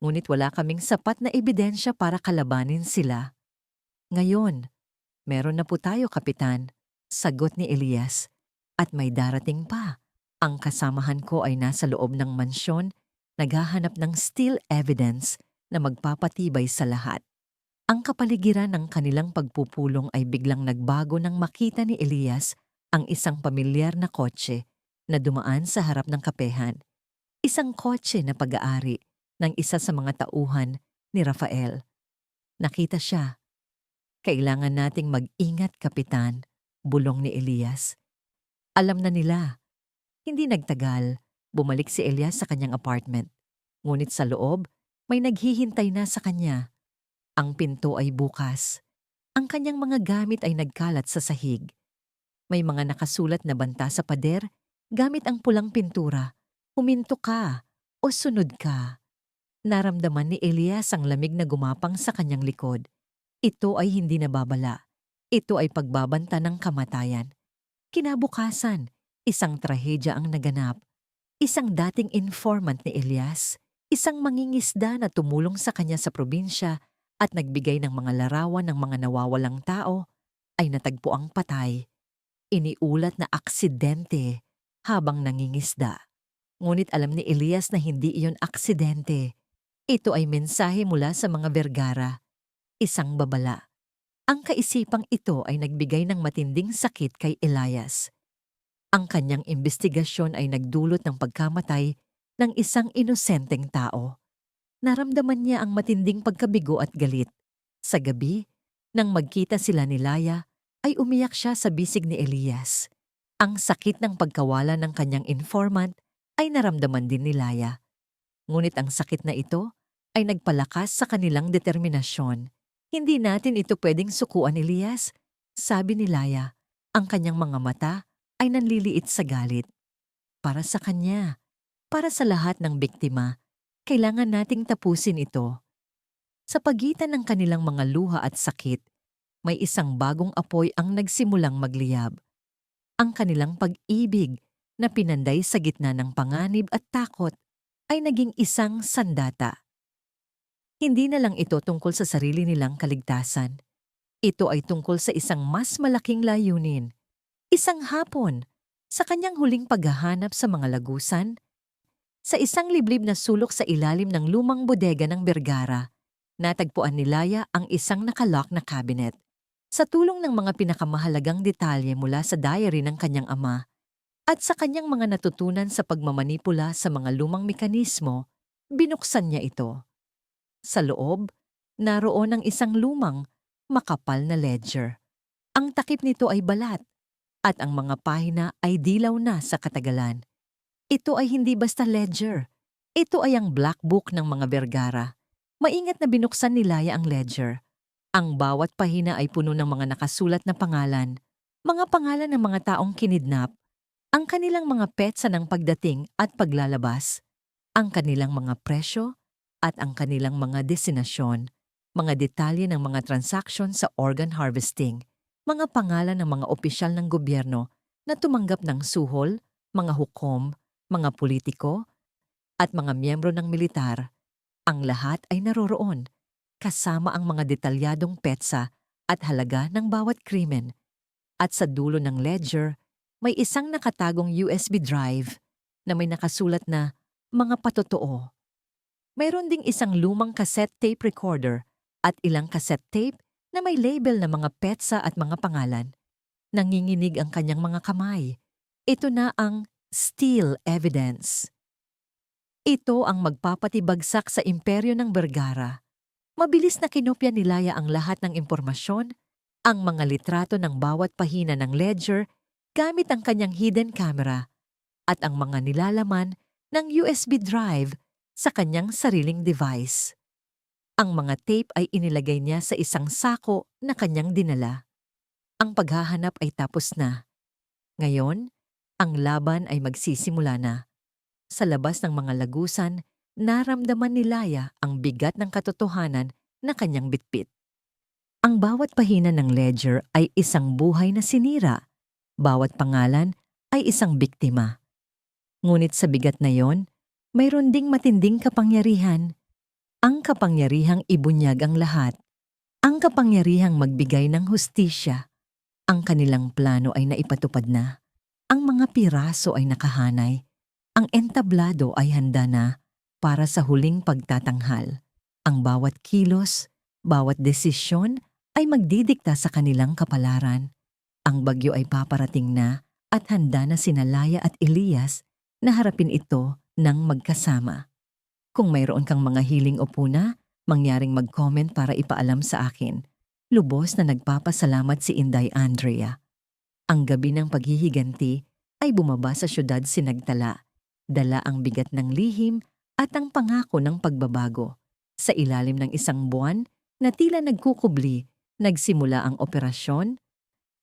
ngunit wala kaming sapat na ebidensya para kalabanin sila." "Ngayon, meron na po tayo, Kapitan," sagot ni Elias. "At may darating pa. Ang kasamahan ko ay nasa loob ng mansyon, naghahanap ng still evidence na magpapatibay sa lahat." Ang kapaligiran ng kanilang pagpupulong ay biglang nagbago nang makita ni Elias ang isang pamilyar na kotse na dumaan sa harap ng kapehan. Isang kotse na pag-aari ng isa sa mga tauhan ni Rafael. Nakita siya. Kailangan nating mag-ingat, Kapitan, bulong ni Elias. Alam na nila. Hindi nagtagal, bumalik si Elias sa kanyang apartment. Ngunit sa loob, may naghihintay na sa kanya. Ang pinto ay bukas. Ang kanyang mga gamit ay nagkalat sa sahig. May mga nakasulat na banta sa pader gamit ang pulang pintura. Huminto ka o sunod ka. Naramdaman ni Elias ang lamig na gumapang sa kanyang likod. Ito ay hindi nababala. Ito ay pagbabanta ng kamatayan. Kinabukasan, isang trahedya ang naganap. Isang dating informant ni Elias, isang mangingisda na tumulong sa kanya sa probinsya at nagbigay ng mga larawan ng mga nawawalang tao, ay natagpuang patay. Iniulat na aksidente habang nangingisda. Ngunit alam ni Elias na hindi iyon aksidente. Ito ay mensahe mula sa mga Vergara. Isang babala. Ang kaisipang ito ay nagbigay ng matinding sakit kay Elias. Ang kanyang investigasyon ay nagdulot ng pagkamatay ng isang inosenteng tao. Naramdaman niya ang matinding pagkabigo at galit. Sa gabi, nang magkita sila ni Laya, ay umiyak siya sa bisig ni Elias. Ang sakit ng pagkawala ng kanyang informant ay naramdaman din ni Laya. Ngunit ang sakit na ito ay nagpalakas sa kanilang determinasyon. Hindi natin ito pwedeng sukuan, Elias, sabi ni Laya. Ang kanyang mga mata ay nanliliit sa galit. Para sa kanya, para sa lahat ng biktima, kailangan nating tapusin ito. Sa pagitan ng kanilang mga luha at sakit, may isang bagong apoy ang nagsimulang magliyab. Ang kanilang pag-ibig na pinanday sa gitna ng panganib at takot ay naging isang sandata. Hindi na lang ito tungkol sa sarili nilang kaligtasan. Ito ay tungkol sa isang mas malaking layunin. Isang hapon, sa kanyang huling paghahanap sa mga lagusan, sa isang liblib na sulok sa ilalim ng lumang bodega ng Vergara, natagpuan ni Laya ang isang nakalock na cabinet. Sa tulong ng mga pinakamahalagang detalye mula sa diary ng kanyang ama at sa kanyang mga natutunan sa pagmamanipula sa mga lumang mekanismo, binuksan niya ito. Sa loob, naroon ang isang lumang, makapal na ledger. Ang takip nito ay balat at ang mga pahina ay dilaw na sa katagalan. Ito ay hindi basta ledger. Ito ay ang black book ng mga Vergara. Maingat na binuksan ni Laya ang ledger. Ang bawat pahina ay puno ng mga nakasulat na pangalan, mga pangalan ng mga taong kinidnap, ang kanilang mga petsa ng pagdating at paglalabas, ang kanilang mga presyo, at ang kanilang mga destinasyon, mga detalye ng mga transaksyon sa organ harvesting, mga pangalan ng mga opisyal ng gobyerno na tumanggap ng suhol, mga hukom, mga politiko, at mga miyembro ng militar. Ang lahat ay naroroon, kasama ang mga detalyadong petsa at halaga ng bawat krimen. At sa dulo ng ledger, may isang nakatagong USB drive na may nakasulat na mga patotoo. Mayroon ding isang lumang cassette tape recorder at ilang cassette tape na may label na mga petsa at mga pangalan. Nanginginig ang kanyang mga kamay. Ito na ang steel evidence. Ito ang magpapatibagsak sa imperyo ng Vergara. Mabilis na kinopya ni Laya ang lahat ng impormasyon, ang mga litrato ng bawat pahina ng ledger gamit ang kanyang hidden camera at ang mga nilalaman ng USB drive sa kanyang sariling device. Ang mga tape ay inilagay niya sa isang sako na kanyang dinala. Ang paghahanap ay tapos na. Ngayon, ang laban ay magsisimula na. Sa labas ng mga lagusan, naramdaman ni Laya ang bigat ng katotohanan na kanyang bitbit. Ang bawat pahina ng ledger ay isang buhay na sinira. Bawat pangalan ay isang biktima. Ngunit sa bigat na yon, mayroon ding matinding kapangyarihan. Ang kapangyarihang ibunyag ang lahat. Ang kapangyarihang magbigay ng hustisya. Ang kanilang plano ay naipatupad na. Ang mga piraso ay nakahanay. Ang entablado ay handa na para sa huling pagtatanghal. Ang bawat kilos, bawat desisyon ay magdidikta sa kanilang kapalaran. Ang bagyo ay paparating na at handa na sina Laya at Elias na harapin ito ng magkasama. Kung mayroon kang mga hiling o puna, Mangyaring mag-comment para ipaalam sa akin. Lubos na nagpapasalamat si Inday Andrea. Ang gabi ng paghihiganti ay bumaba sa syudad si Nagtala. Dala ang bigat ng lihim at ang pangako ng pagbabago. Sa ilalim ng isang buwan na tila nagkukubli, nagsimula ang operasyon.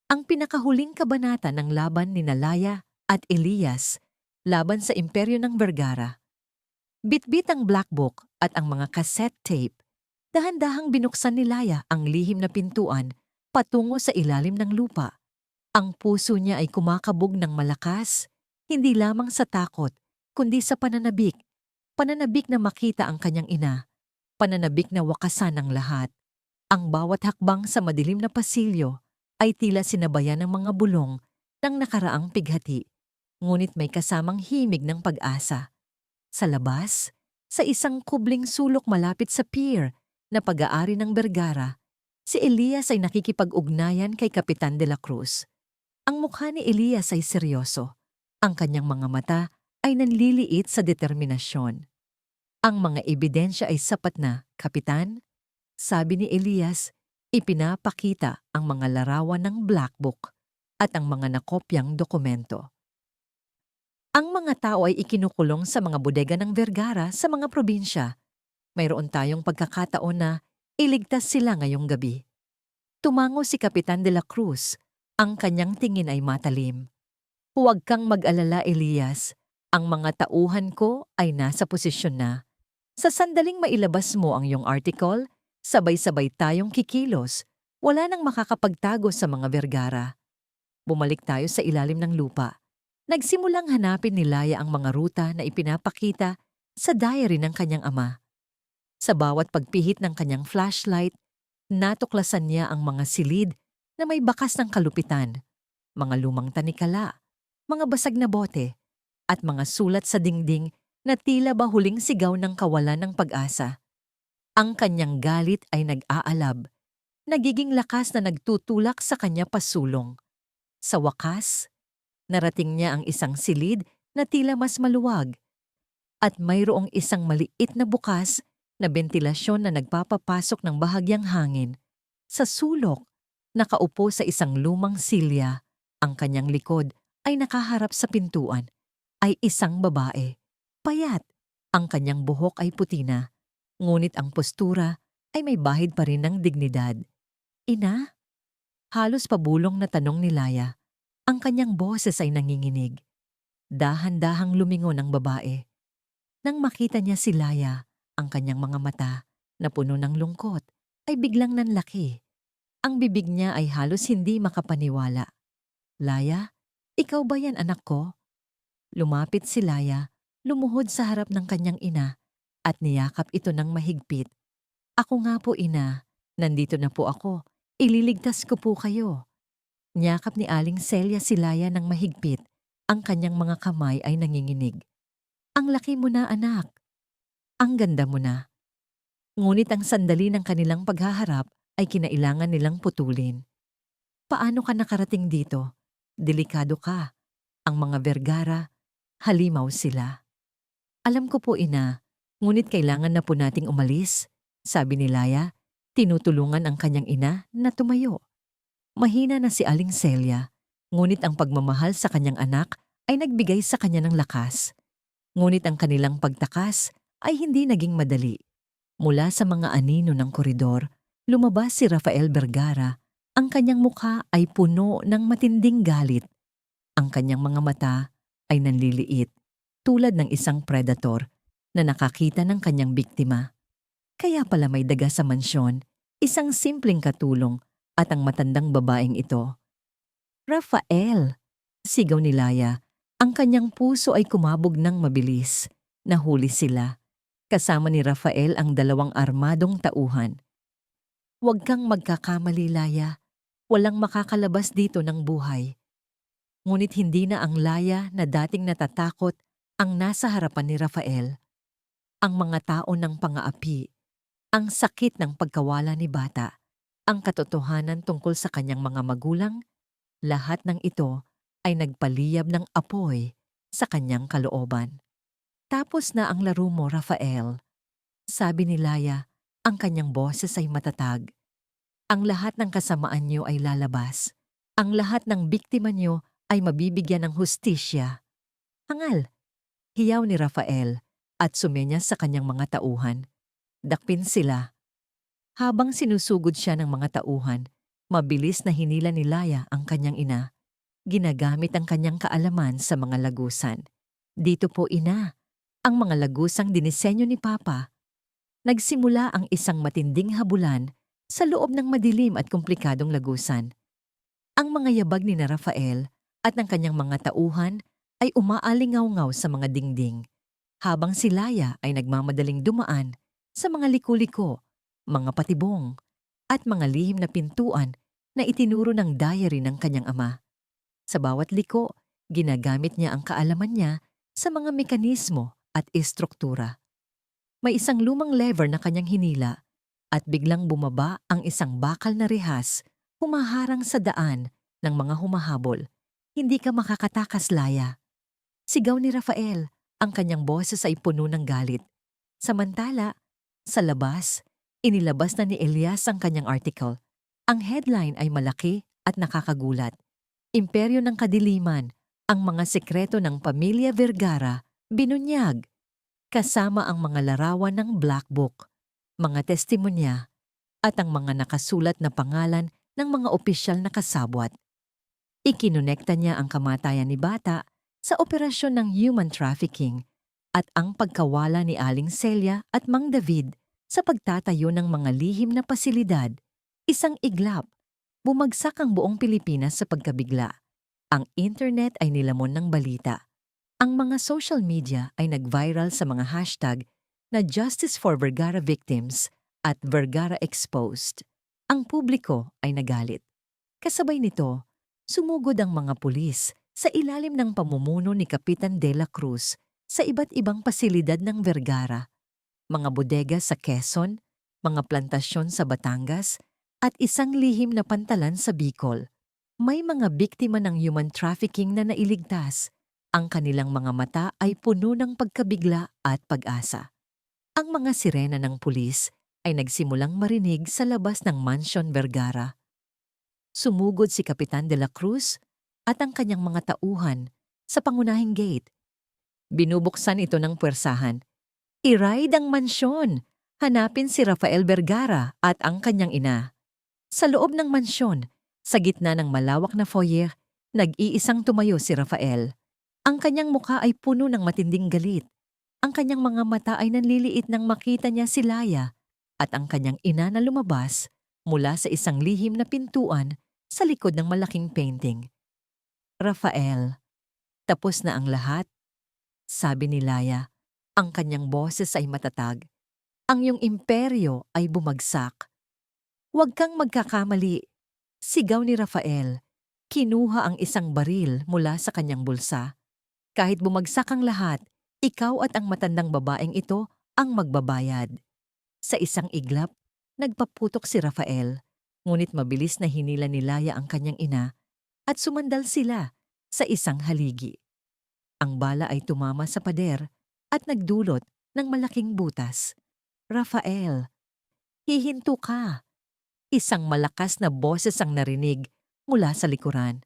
Ang pinakahuling kabanata ng laban ni Nalaya at Elias laban sa imperyo ng Vergara. Bitbit ang black book at ang mga cassette tape. Dahan-dahang binuksan ni Laya ang lihim na pintuan patungo sa ilalim ng lupa. Ang puso niya ay kumakabog ng malakas, hindi lamang sa takot, kundi sa pananabik. Pananabik na makita ang kanyang ina. Pananabik na wakasan ang lahat. Ang bawat hakbang sa madilim na pasilyo ay tila sinabayan ng mga bulong ng nakaraang pighati. Ngunit may kasamang himig ng pag-asa. Sa labas, sa isang kubling sulok malapit sa pier na pag-aari ng Vergara, si Elias ay nakikipag-ugnayan kay Kapitan de la Cruz. Ang mukha ni Elias ay seryoso. Ang kanyang mga mata ay nanliliit sa determinasyon. Ang mga ebidensya ay sapat na, Kapitan. Sabi ni Elias, ipinapakita ang mga larawan ng black book at ang mga nakopyang dokumento. Ang mga tao ay ikinukulong sa mga bodega ng Vergara sa mga probinsya. Mayroon tayong pagkakataon na iligtas sila ngayong gabi. Tumango si Kapitan de la Cruz. Ang kanyang tingin ay matalim. Huwag kang mag-alala, Elias. Ang mga tauhan ko ay nasa posisyon na. Sa sandaling mailabas mo ang iyong article, sabay-sabay tayong kikilos. Wala nang makakapagtago sa mga Vergara. Bumalik tayo sa ilalim ng lupa. Nagsimulang hanapin ni Laya ang mga ruta na ipinapakita sa diary ng kanyang ama. Sa bawat pagpihit ng kanyang flashlight, natuklasan niya ang mga silid na may bakas ng kalupitan, mga lumang tanikala, mga basag na bote, at mga sulat sa dingding na tila ba huling sigaw ng kawalan ng pag-asa. Ang kanyang galit ay nag-aalab, nagiging lakas na nagtutulak sa kanya pasulong. Sa wakas, narating niya ang isang silid na tila mas maluwag at mayroong isang maliit na bukas na bentilasyon na nagpapapasok ng bahagyang hangin. Sa sulok, nakaupo sa isang lumang silya, ang kanyang likod ay nakaharap sa pintuan, ay isang babae. Payat, ang kanyang buhok ay puti na, ngunit ang postura ay may bahid pa rin ng dignidad. Ina? Halos pabulong na tanong ni Laya. Ang kanyang boses ay nanginginig. Dahan-dahang lumingon ang babae. Nang makita niya si Laya, ang kanyang mga mata, na puno ng lungkot, ay biglang nanlaki. Ang bibig niya ay halos hindi makapaniwala. Laya, ikaw ba yan, anak ko? Lumapit si Laya, lumuhod sa harap ng kanyang ina, at niyakap ito ng mahigpit. Ako nga po, ina. Nandito na po ako. Ililigtas ko po kayo. Niyakap ni Aling Celia si Laya ng mahigpit. Ang kanyang mga kamay ay nanginginig. Ang laki mo na, anak. Ang ganda mo na. Ngunit ang sandali ng kanilang paghaharap ay kinailangan nilang putulin. Paano ka nakarating dito? Delikado ka. Ang mga Vergara, halimaw sila. Alam ko po, ina, ngunit kailangan na po nating umalis, sabi ni Laya, tinutulungan ang kanyang ina na tumayo. Mahina na si Aling Celia, ngunit ang pagmamahal sa kanyang anak ay nagbigay sa kanya ng lakas. Ngunit ang kanilang pagtakas ay hindi naging madali. Mula sa mga anino ng koridor, lumabas si Rafael Vergara. Ang kanyang mukha ay puno ng matinding galit. Ang kanyang mga mata ay nanliliit, tulad ng isang predator na nakakita ng kanyang biktima. Kaya pala may daga sa mansyon, isang simpleng katulong at ang matandang babaeng ito. Rafael! Sigaw ni Laya. Ang kanyang puso ay kumabog ng mabilis. Nahuli sila. Kasama ni Rafael ang dalawang armadong tauhan. Huwag kang magkakamali, Laya. Walang makakalabas dito ng buhay. Ngunit hindi na ang Laya na dating natatakot ang nasa harapan ni Rafael. Ang mga tao ng pang-aapi, ang sakit ng pagkawala ni bata, ang katotohanan tungkol sa kanyang mga magulang, lahat ng ito ay nagpaliyab ng apoy sa kanyang kalooban. Tapos na ang laro mo, Rafael. Sabi ni Laya, Ang kanyang boses ay matatag. Ang lahat ng kasamaan niyo ay lalabas. Ang lahat ng biktima niyo ay mabibigyan ng hustisya. Hangal, hiyaw ni Rafael at sumenyas sa kanyang mga tauhan. Dakpin sila. Habang sinusugod siya ng mga tauhan, mabilis na hinila ni Laya ang kanyang ina. Ginagamit ang kanyang kaalaman sa mga lagusan. Dito po ina, ang mga lagusang dinisenyo ni Papa. Nagsimula ang isang matinding habulan sa loob ng madilim at komplikadong lagusan. Ang mga yabag ni na Rafael at ng kanyang mga tauhan ay umaalingaw-ngaw sa mga dingding, habang si Laya ay nagmamadaling dumaan sa mga liku-liko, mga patibong, at mga lihim na pintuan na itinuro ng diary ng kanyang ama. Sa bawat liko, ginagamit niya ang kaalaman niya sa mga mekanismo at estruktura. May isang lumang lever na kanyang hinila at biglang bumaba ang isang bakal na rehas, humaharang sa daan ng mga humahabol. Hindi ka makakatakas, Laya. Sigaw ni Rafael, ang kanyang boses ay puno ng galit. Samantala, sa labas, inilabas na ni Elias ang kanyang article. Ang headline ay malaki at nakakagulat. Imperyo ng Kadiliman, ang mga sekreto ng Pamilya Vergara, binunyag. Kasama ang mga larawan ng Black Book, mga testimonya, at ang mga nakasulat na pangalan ng mga opisyal na kasabwat. Ikinonekta niya ang kamatayan ni Bata sa operasyon ng human trafficking at ang pagkawala ni Aling Celia at Mang David sa pagtatayo ng mga lihim na pasilidad. Isang iglap, bumagsak ang buong Pilipinas sa pagkabigla. Ang internet ay nilamon ng balita. Ang mga social media ay nag-viral sa mga hashtag na Justice for Vergara Victims at Vergara Exposed. Ang publiko ay nagalit. Kasabay nito, sumugod ang mga pulis sa ilalim ng pamumuno ni Kapitan De La Cruz sa iba't ibang pasilidad ng Vergara, mga bodega sa Quezon, mga plantasyon sa Batangas, at isang lihim na pantalan sa Bicol. May mga biktima ng human trafficking na nailigtas. Ang kanilang mga mata ay puno ng pagkabigla at pag-asa. Ang mga sirena ng pulis ay nagsimulang marinig sa labas ng Mansion Vergara. Sumugod si Kapitan De La Cruz at ang kanyang mga tauhan sa pangunahing gate. Binubuksan ito ng puwersahan. I-raid ang mansyon! Hanapin si Rafael Vergara at ang kanyang ina. Sa loob ng mansyon, sa gitna ng malawak na foyer, nag-iisang tumayo si Rafael. Ang kanyang mukha ay puno ng matinding galit. Ang kanyang mga mata ay nanliliit nang makita niya si Laya at ang kanyang ina na lumabas mula sa isang lihim na pintuan sa likod ng malaking painting. Rafael, tapos na ang lahat, sabi ni Laya. Ang kanyang boses ay matatag. Ang iyong imperyo ay bumagsak. Huwag kang magkakamali, sigaw ni Rafael. Kinuha ang isang baril mula sa kanyang bulsa. Kahit bumagsak ang lahat, ikaw at ang matandang babaeng ito ang magbabayad. Sa isang iglap, nagpaputok si Rafael, ngunit mabilis na hinila ni Laya ang kanyang ina at sumandal sila sa isang haligi. Ang bala ay tumama sa pader at nagdulot ng malaking butas. Rafael, hihinto ka! Isang malakas na boses ang narinig mula sa likuran.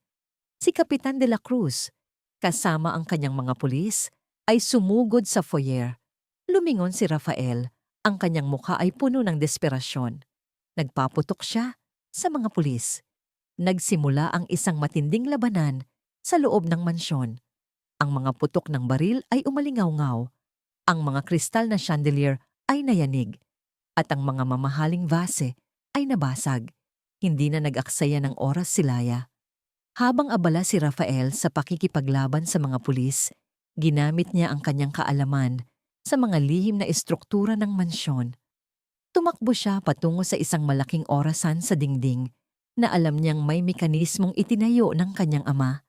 Si Kapitan De La Cruz, kasama ang kanyang mga pulis, ay sumugod sa foyer. Lumingon si Rafael, ang kanyang mukha ay puno ng desperasyon. Nagpaputok siya sa mga pulis. Nagsimula ang isang matinding labanan sa loob ng mansyon. Ang mga putok ng baril ay umalingaw-ngaw. Ang mga kristal na chandelier ay nayanig. At ang mga mamahaling vase ay nabasag. Hindi na nag-aksaya ng oras si Laya. Habang abala si Rafael sa pakikipaglaban sa mga pulis, ginamit niya ang kanyang kaalaman sa mga lihim na estruktura ng mansyon. Tumakbo siya patungo sa isang malaking orasan sa dingding na alam niyang may mekanismong itinayo ng kanyang ama.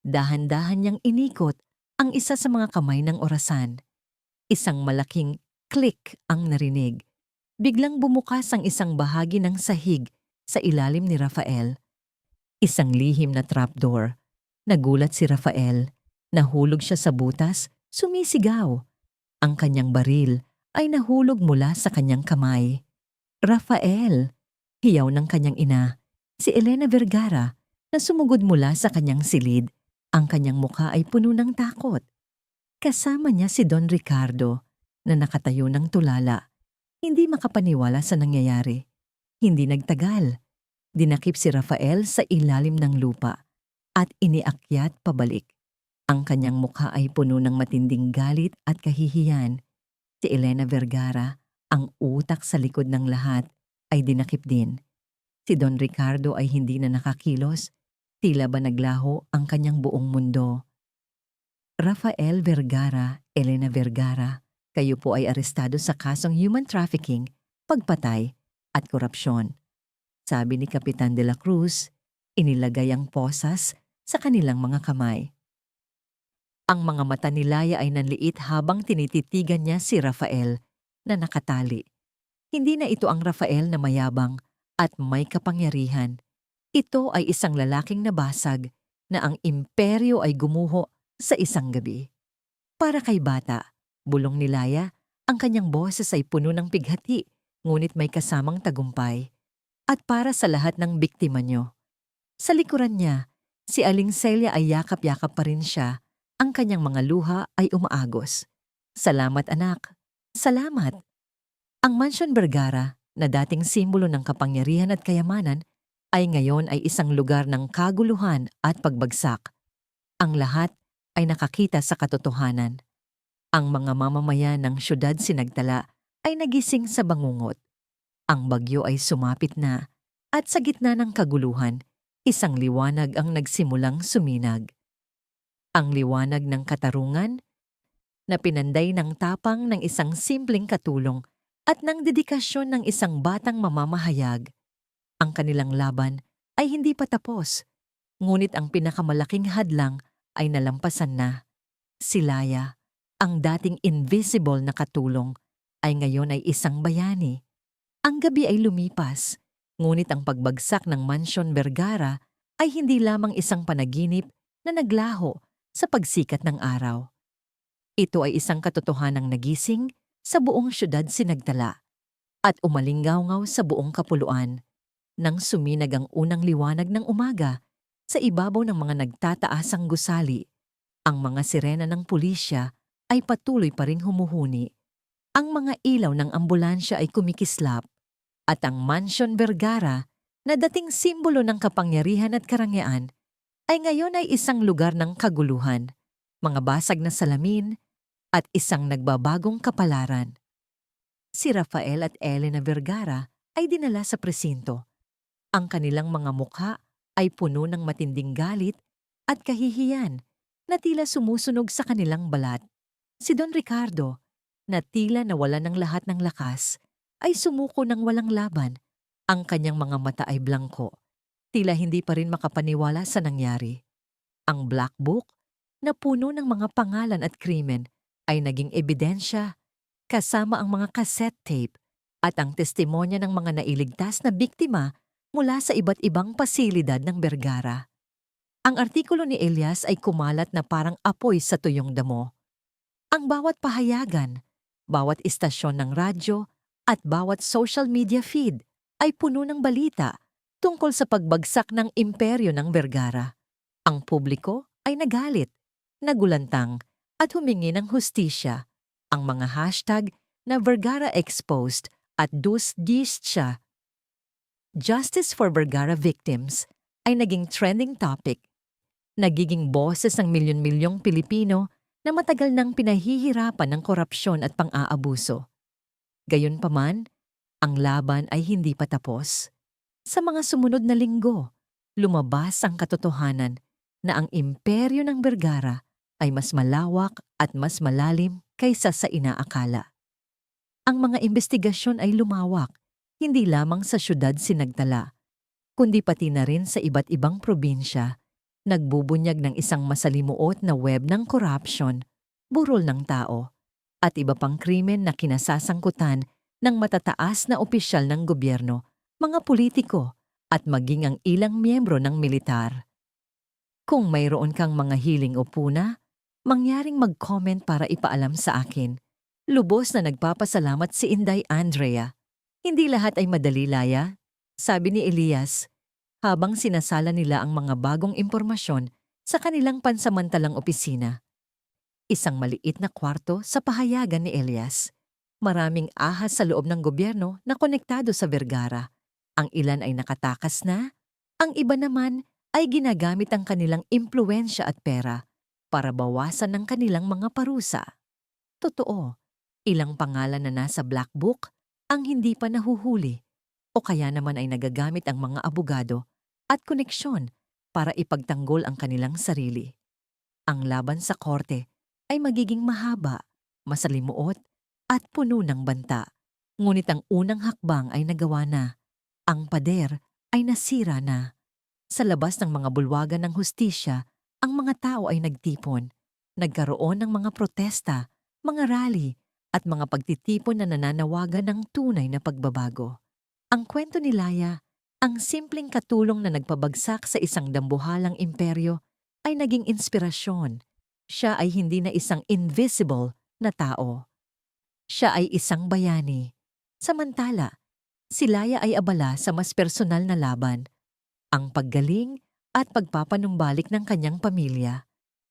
Dahan-dahan niyang inikot ang isa sa mga kamay ng orasan. Isang malaking click ang narinig. Biglang bumukas ang isang bahagi ng sahig sa ilalim ni Rafael. Isang lihim na trapdoor. Nagulat si Rafael. Nahulog siya sa butas, sumisigaw. Ang kanyang baril ay nahulog mula sa kanyang kamay. Rafael, hiyaw ng kanyang ina, si Elena Vergara, na sumugod mula sa kanyang silid. Ang kanyang mukha ay puno ng takot. Kasama niya si Don Ricardo, na nakatayo ng tulala, hindi makapaniwala sa nangyayari. Hindi nagtagal. Dinakip si Rafael sa ilalim ng lupa at iniakyat pabalik. Ang kanyang mukha ay puno ng matinding galit at kahihiyan. Si Elena Vergara, ang utak sa likod ng lahat, ay dinakip din. Si Don Ricardo ay hindi na nakakilos, tila ba naglaho ang kanyang buong mundo. Rafael Vergara, Elena Vergara, kayo po ay arestado sa kasong human trafficking, pagpatay at korupsyon. Sabi ni Kapitan de la Cruz, inilagay ang posas sa kanilang mga kamay. Ang mga mata ni Laya ay nanliit habang tinititigan niya si Rafael na nakatali. Hindi na ito ang Rafael na mayabang at may kapangyarihan. Ito ay isang lalaking nabasag na ang imperyo ay gumuho sa isang gabi. Para kay bata, bulong ni Laya, ang kanyang boses ay puno ng pighati, ngunit may kasamang tagumpay. At para sa lahat ng biktima niyo. Sa likuran niya, si Aling Celia ay yakap-yakap pa rin siya. Ang kanyang mga luha ay umaagos. Salamat anak. Salamat. Ang Mansion Vergara, na dating simbolo ng kapangyarihan at kayamanan, ay ngayon ay isang lugar ng kaguluhan at pagbagsak. Ang lahat ay nakakita sa katotohanan. Ang mga mamamayan ng syudad Sinagtala ay nagising sa bangungot. Ang bagyo ay sumapit na at sa gitna ng kaguluhan, isang liwanag ang nagsimulang suminag. Ang liwanag ng katarungan na pinanday ng tapang ng isang simpleng katulong at ng dedikasyon ng isang batang mamamahayag. Ang kanilang laban ay hindi pa tapos, ngunit ang pinakamalaking hadlang ay nalampasan na. Si Laya, ang dating invisible na katulong, ay ngayon ay isang bayani. Ang gabi ay lumipas, ngunit ang pagbagsak ng Mansion Vergara ay hindi lamang isang panaginip na naglaho sa pagsikat ng araw. Ito ay isang katotohanang nagising sa buong syudad Sinagtala at umalinggaw-ngaw sa buong kapuluan nang suminag ang unang liwanag ng umaga sa ibabaw ng mga nagtataasang gusali. Ang mga sirena ng pulisya ay patuloy pa ring humuhuni. Ang mga ilaw ng ambulansya ay kumikislap at ang Mansion Vergara na dating simbolo ng kapangyarihan at karangyaan ay ngayon ay isang lugar ng kaguluhan, mga basag na salamin at isang nagbabagong kapalaran. Si Rafael at Elena Vergara ay dinala sa presinto. Ang kanilang mga mukha ay puno ng matinding galit at kahihiyan na tila sumusunog sa kanilang balat. Si Don Ricardo, na tila nawala ng lahat ng lakas, ay sumuko ng walang laban. Ang kanyang mga mata ay blangko, tila hindi pa rin makapaniwala sa nangyari. Ang black book, na puno ng mga pangalan at krimen, ay naging ebidensya, kasama ang mga cassette tape at ang testimonya ng mga nailigtas na biktima mula sa iba't ibang pasilidad ng Vergara. Ang artikulo ni Elias ay kumalat na parang apoy sa tuyong damo. Ang bawat pahayagan, bawat istasyon ng radyo, at bawat social media feed ay puno ng balita tungkol sa pagbagsak ng imperyo ng Vergara. Ang publiko ay nagalit, nagulantang, at humingi ng hustisya. Ang mga hashtag na Vergara Exposed at Dus Justicia, Justice for Vergara Victims, ay naging trending topic. Nagiging boses ng milyon-milyong Pilipino na matagal nang pinahihirapan ng korupsyon at pang-aabuso. Gayunpaman, ang laban ay hindi pa tapos. Sa mga sumunod na linggo, lumabas ang katotohanan na ang imperyo ng Vergara ay mas malawak at mas malalim kaysa sa inaakala. Ang mga investigasyon ay lumawak, hindi lamang sa syudad Sinagtala, kundi pati na rin sa iba't ibang probinsya, nagbubunyag ng isang masalimuot na web ng corruption, burol ng tao, at iba pang krimen na kinasasangkutan ng matataas na opisyal ng gobyerno, mga politiko, at maging ang ilang miyembro ng militar. Kung mayroon kang mga hiling o puna, mangyaring mag-comment para ipaalam sa akin. Lubos na nagpapasalamat si Inday Andrea. Hindi lahat ay madali, Laya, sabi ni Elias habang sinasala nila ang mga bagong impormasyon sa kanilang pansamantalang opisina. Isang maliit na kwarto sa pahayagan ni Elias. Maraming ahas sa loob ng gobyerno na konektado sa Vergara. Ang ilan ay nakatakas na, ang iba naman ay ginagamit ang kanilang impluwensya at pera para bawasan ng kanilang mga parusa. Totoo, ilang pangalan na nasa black book ang hindi pa nahuhuli o kaya naman ay nagagamit ang mga abogado at koneksyon para ipagtanggol ang kanilang sarili. Ang laban sa korte ay magiging mahaba, masalimuot at puno ng banta. Ngunit ang unang hakbang ay nagawa na. Ang pader ay nasira na. Sa labas ng mga bulwagan ng hustisya, ang mga tao ay nagtipon. Nagkaroon ng mga protesta, mga rally, at mga pagtitipon na nananawagan ng tunay na pagbabago. Ang kwento ni Laya, ang simpleng katulong na nagpabagsak sa isang dambuhalang imperyo, ay naging inspirasyon. Siya ay hindi na isang invisible na tao. Siya ay isang bayani. Samantala, si Laya ay abala sa mas personal na laban, ang paggaling at pagpapanumbalik ng kanyang pamilya.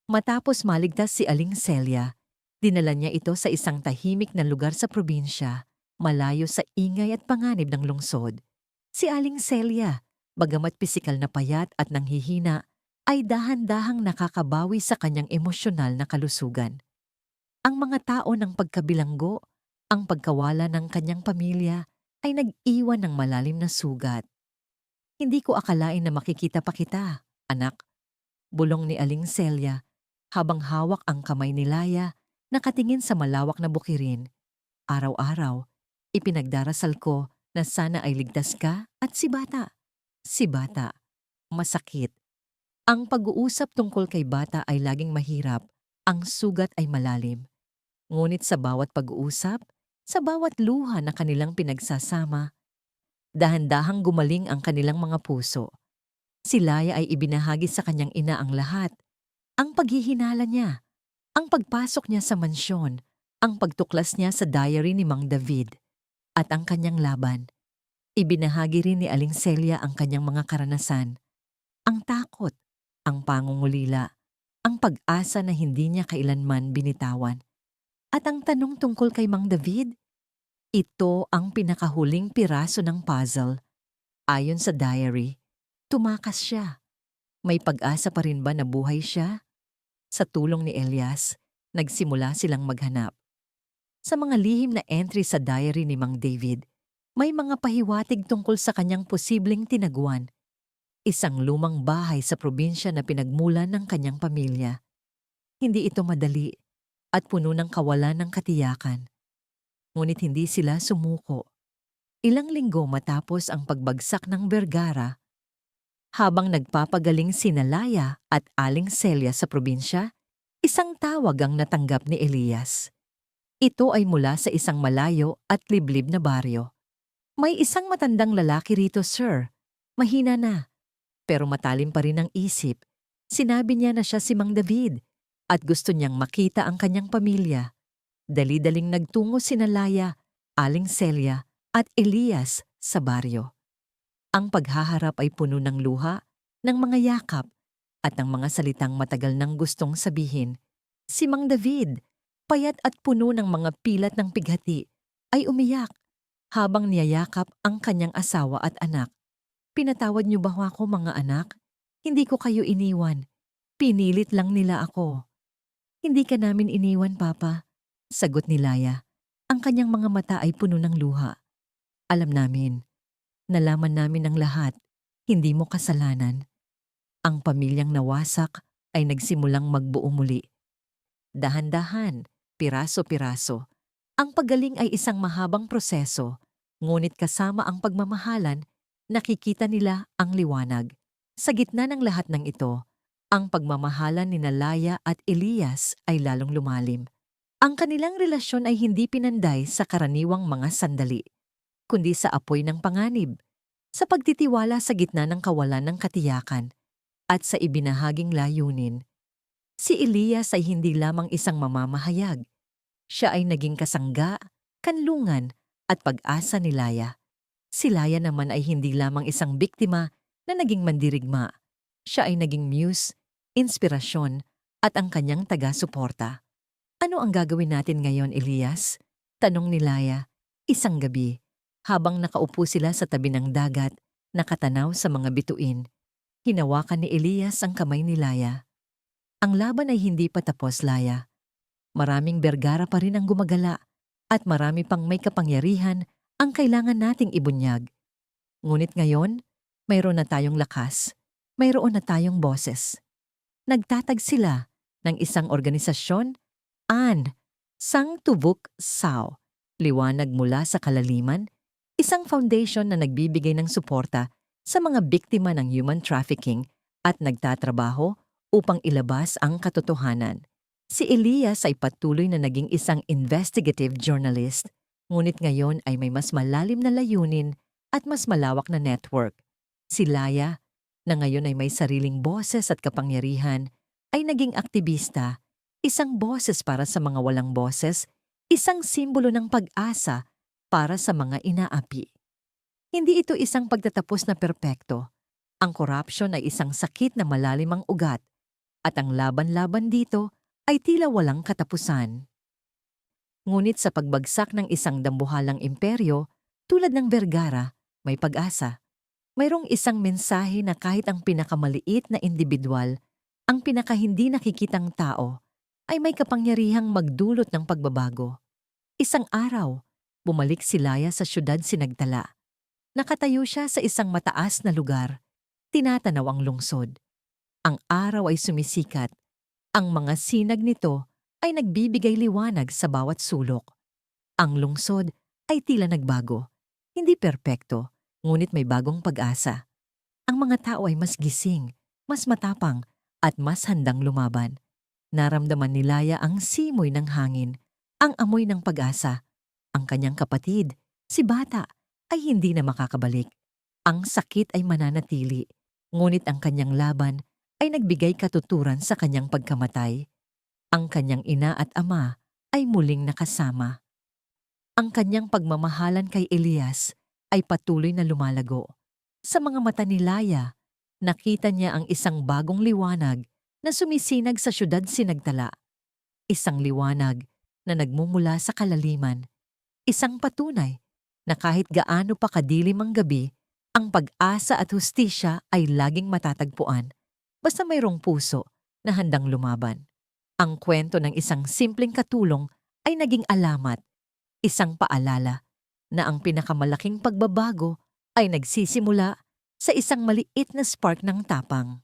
Matapos maligtas si Aling Celia, dinala niya ito sa isang tahimik na lugar sa probinsya, malayo sa ingay at panganib ng lungsod. Si Aling Celia, bagamat pisikal na payat at nanghihina, ay dahan-dahang nakakabawi sa kanyang emosyonal na kalusugan. Ang mga tao ng pagkabilanggo, ang pagkawala ng kanyang pamilya, ay nag-iwan ng malalim na sugat. Hindi ko akalain na makikita pa kita, anak. Bulong ni Aling Celia, habang hawak ang kamay ni Laya, nakatingin sa malawak na bukirin. Araw-araw, ipinagdarasal ko na sana ay ligtas ka at si Bata. Si Bata, masakit. Ang pag-uusap tungkol kay Bata ay laging mahirap, ang sugat ay malalim. Ngunit sa bawat pag-uusap, sa bawat luha na kanilang pinagsasama, dahan-dahang gumaling ang kanilang mga puso. Si Laya ay ibinahagi sa kanyang ina ang lahat. Ang paghihinala niya, ang pagpasok niya sa mansyon, ang pagtuklas niya sa diary ni Mang David, at ang kanyang laban. Ibinahagi rin ni Aling Celia ang kanyang mga karanasan, ang takot, ang pangungulila, ang pag-asa na hindi niya kailanman binitawan. At ang tanong tungkol kay Mang David, ito ang pinakahuling piraso ng puzzle. Ayon sa diary, tumakas siya. May pag-asa pa rin ba na buhay siya? Sa tulong ni Elias, nagsimula silang maghanap. Sa mga lihim na entry sa diary ni Mang David, may mga pahiwatig tungkol sa kanyang posibleng tinaguan. Isang lumang bahay sa probinsya na pinagmulan ng kanyang pamilya. Hindi ito madali at puno ng kawalan ng katiyakan. Ngunit hindi sila sumuko. Ilang linggo matapos ang pagbagsak ng Vergara, habang nagpapagaling sina Laya at Aling Celia sa probinsya, isang tawag ang natanggap ni Elias. Ito ay mula sa isang malayo at liblib na baryo. May isang matandang lalaki rito, sir. Mahina na, pero matalim pa rin ang isip. Sinabi niya na siya si Mang David at gusto niyang makita ang kanyang pamilya. Dali-daling nagtungo sina Laya, Aling Celia at Elias sa baryo. Ang paghaharap ay puno ng luha, ng mga yakap, at ng mga salitang matagal nang gustong sabihin. Si Mang David, payat at puno ng mga pilat ng pighati, ay umiyak habang niyayakap ang kanyang asawa at anak. Pinatawad niyo ba ako, mga anak? Hindi ko kayo iniwan. Pinilit lang nila ako. Hindi ka namin iniwan, Papa, sagot ni Laya. Ang kanyang mga mata ay puno ng luha. Alam namin. Nalaman namin ang lahat, hindi mo kasalanan. Ang pamilyang nawasak ay nagsimulang magbuo muli. Dahan-dahan, piraso-piraso. Ang paggaling ay isang mahabang proseso, ngunit kasama ang pagmamahalan, nakikita nila ang liwanag. Sa gitna ng lahat ng ito, ang pagmamahalan ni Laya at Elias ay lalong lumalim. Ang kanilang relasyon ay hindi pinanday sa karaniwang mga sandali, kundi sa apoy ng panganib, sa pagtitiwala sa gitna ng kawalan ng katiyakan, at sa ibinahaging layunin. Si Elias ay hindi lamang isang mamamahayag. Siya ay naging kasangga, kanlungan, at pag-asa ni Laya. Si Laya naman ay hindi lamang isang biktima na naging mandirigma. Siya ay naging muse, inspirasyon, at ang kanyang taga-suporta. Ano ang gagawin natin ngayon, Elias? Tanong ni Laya, isang gabi, habang nakaupo sila sa tabi ng dagat, nakatanaw sa mga bituin. Hinawakan ni Elias ang kamay ni Laya. Ang laban ay hindi pa tapos, Laya. Maraming Bergara pa rin ang gumagala at marami pang may kapangyarihan ang kailangan nating ibunyag. Ngunit ngayon, mayroon na tayong lakas, mayroon na tayong boses. Nagtatag sila ng isang organisasyon, Sang Tubuk Sao, liwanag mula sa kalaliman, isang foundation na nagbibigay ng suporta sa mga biktima ng human trafficking at nagtatrabaho upang ilabas ang katotohanan. Si Elias ay patuloy na naging isang investigative journalist, ngunit ngayon ay may mas malalim na layunin at mas malawak na network. Si Laya, na ngayon ay may sariling boses at kapangyarihan, ay naging aktivista, isang boses para sa mga walang boses, isang simbolo ng pag-asa para sa mga inaapi. Hindi ito isang pagtatapos na perpekto. Ang corruption ay isang sakit na malalim ang ugat, at ang laban-laban dito ay tila walang katapusan. Ngunit sa pagbagsak ng isang dambuhalang imperyo, tulad ng Vergara, may pag-asa. Mayroong isang mensahe na kahit ang pinakamaliit na individual, ang pinakahindi nakikitang tao, ay may kapangyarihang magdulot ng pagbabago. Isang araw, bumalik si Laya sa siyudad Sinagtala. Nakatayo siya sa isang mataas na lugar, tinatanaw ang lungsod. Ang araw ay sumisikat. Ang mga sinag nito ay nagbibigay liwanag sa bawat sulok. Ang lungsod ay tila nagbago. Hindi perpekto, ngunit may bagong pag-asa. Ang mga tao ay mas gising, mas matapang, at mas handang lumaban. Naramdaman ni Laya ang simoy ng hangin, ang amoy ng pag-asa. Ang kanyang kapatid, si Bata, ay hindi na makakabalik. Ang sakit ay mananatili, ngunit ang kanyang laban ay nagbigay katuturan sa kanyang pagkamatay. Ang kanyang ina at ama ay muling nakasama. Ang kanyang pagmamahalan kay Elias ay patuloy na lumalago. Sa mga mata ni Laya, nakita niya ang isang bagong liwanag na sumisinag sa siyudad Sinagtala. Isang liwanag na nagmumula sa kalaliman. Isang patunay na kahit gaano pa kadilim ang gabi, ang pag-asa at hustisya ay laging matatagpuan basta mayroong puso na handang lumaban. Ang kwento ng isang simpleng katulong ay naging alamat, isang paalala na ang pinakamalaking pagbabago ay nagsisimula sa isang maliit na spark ng tapang.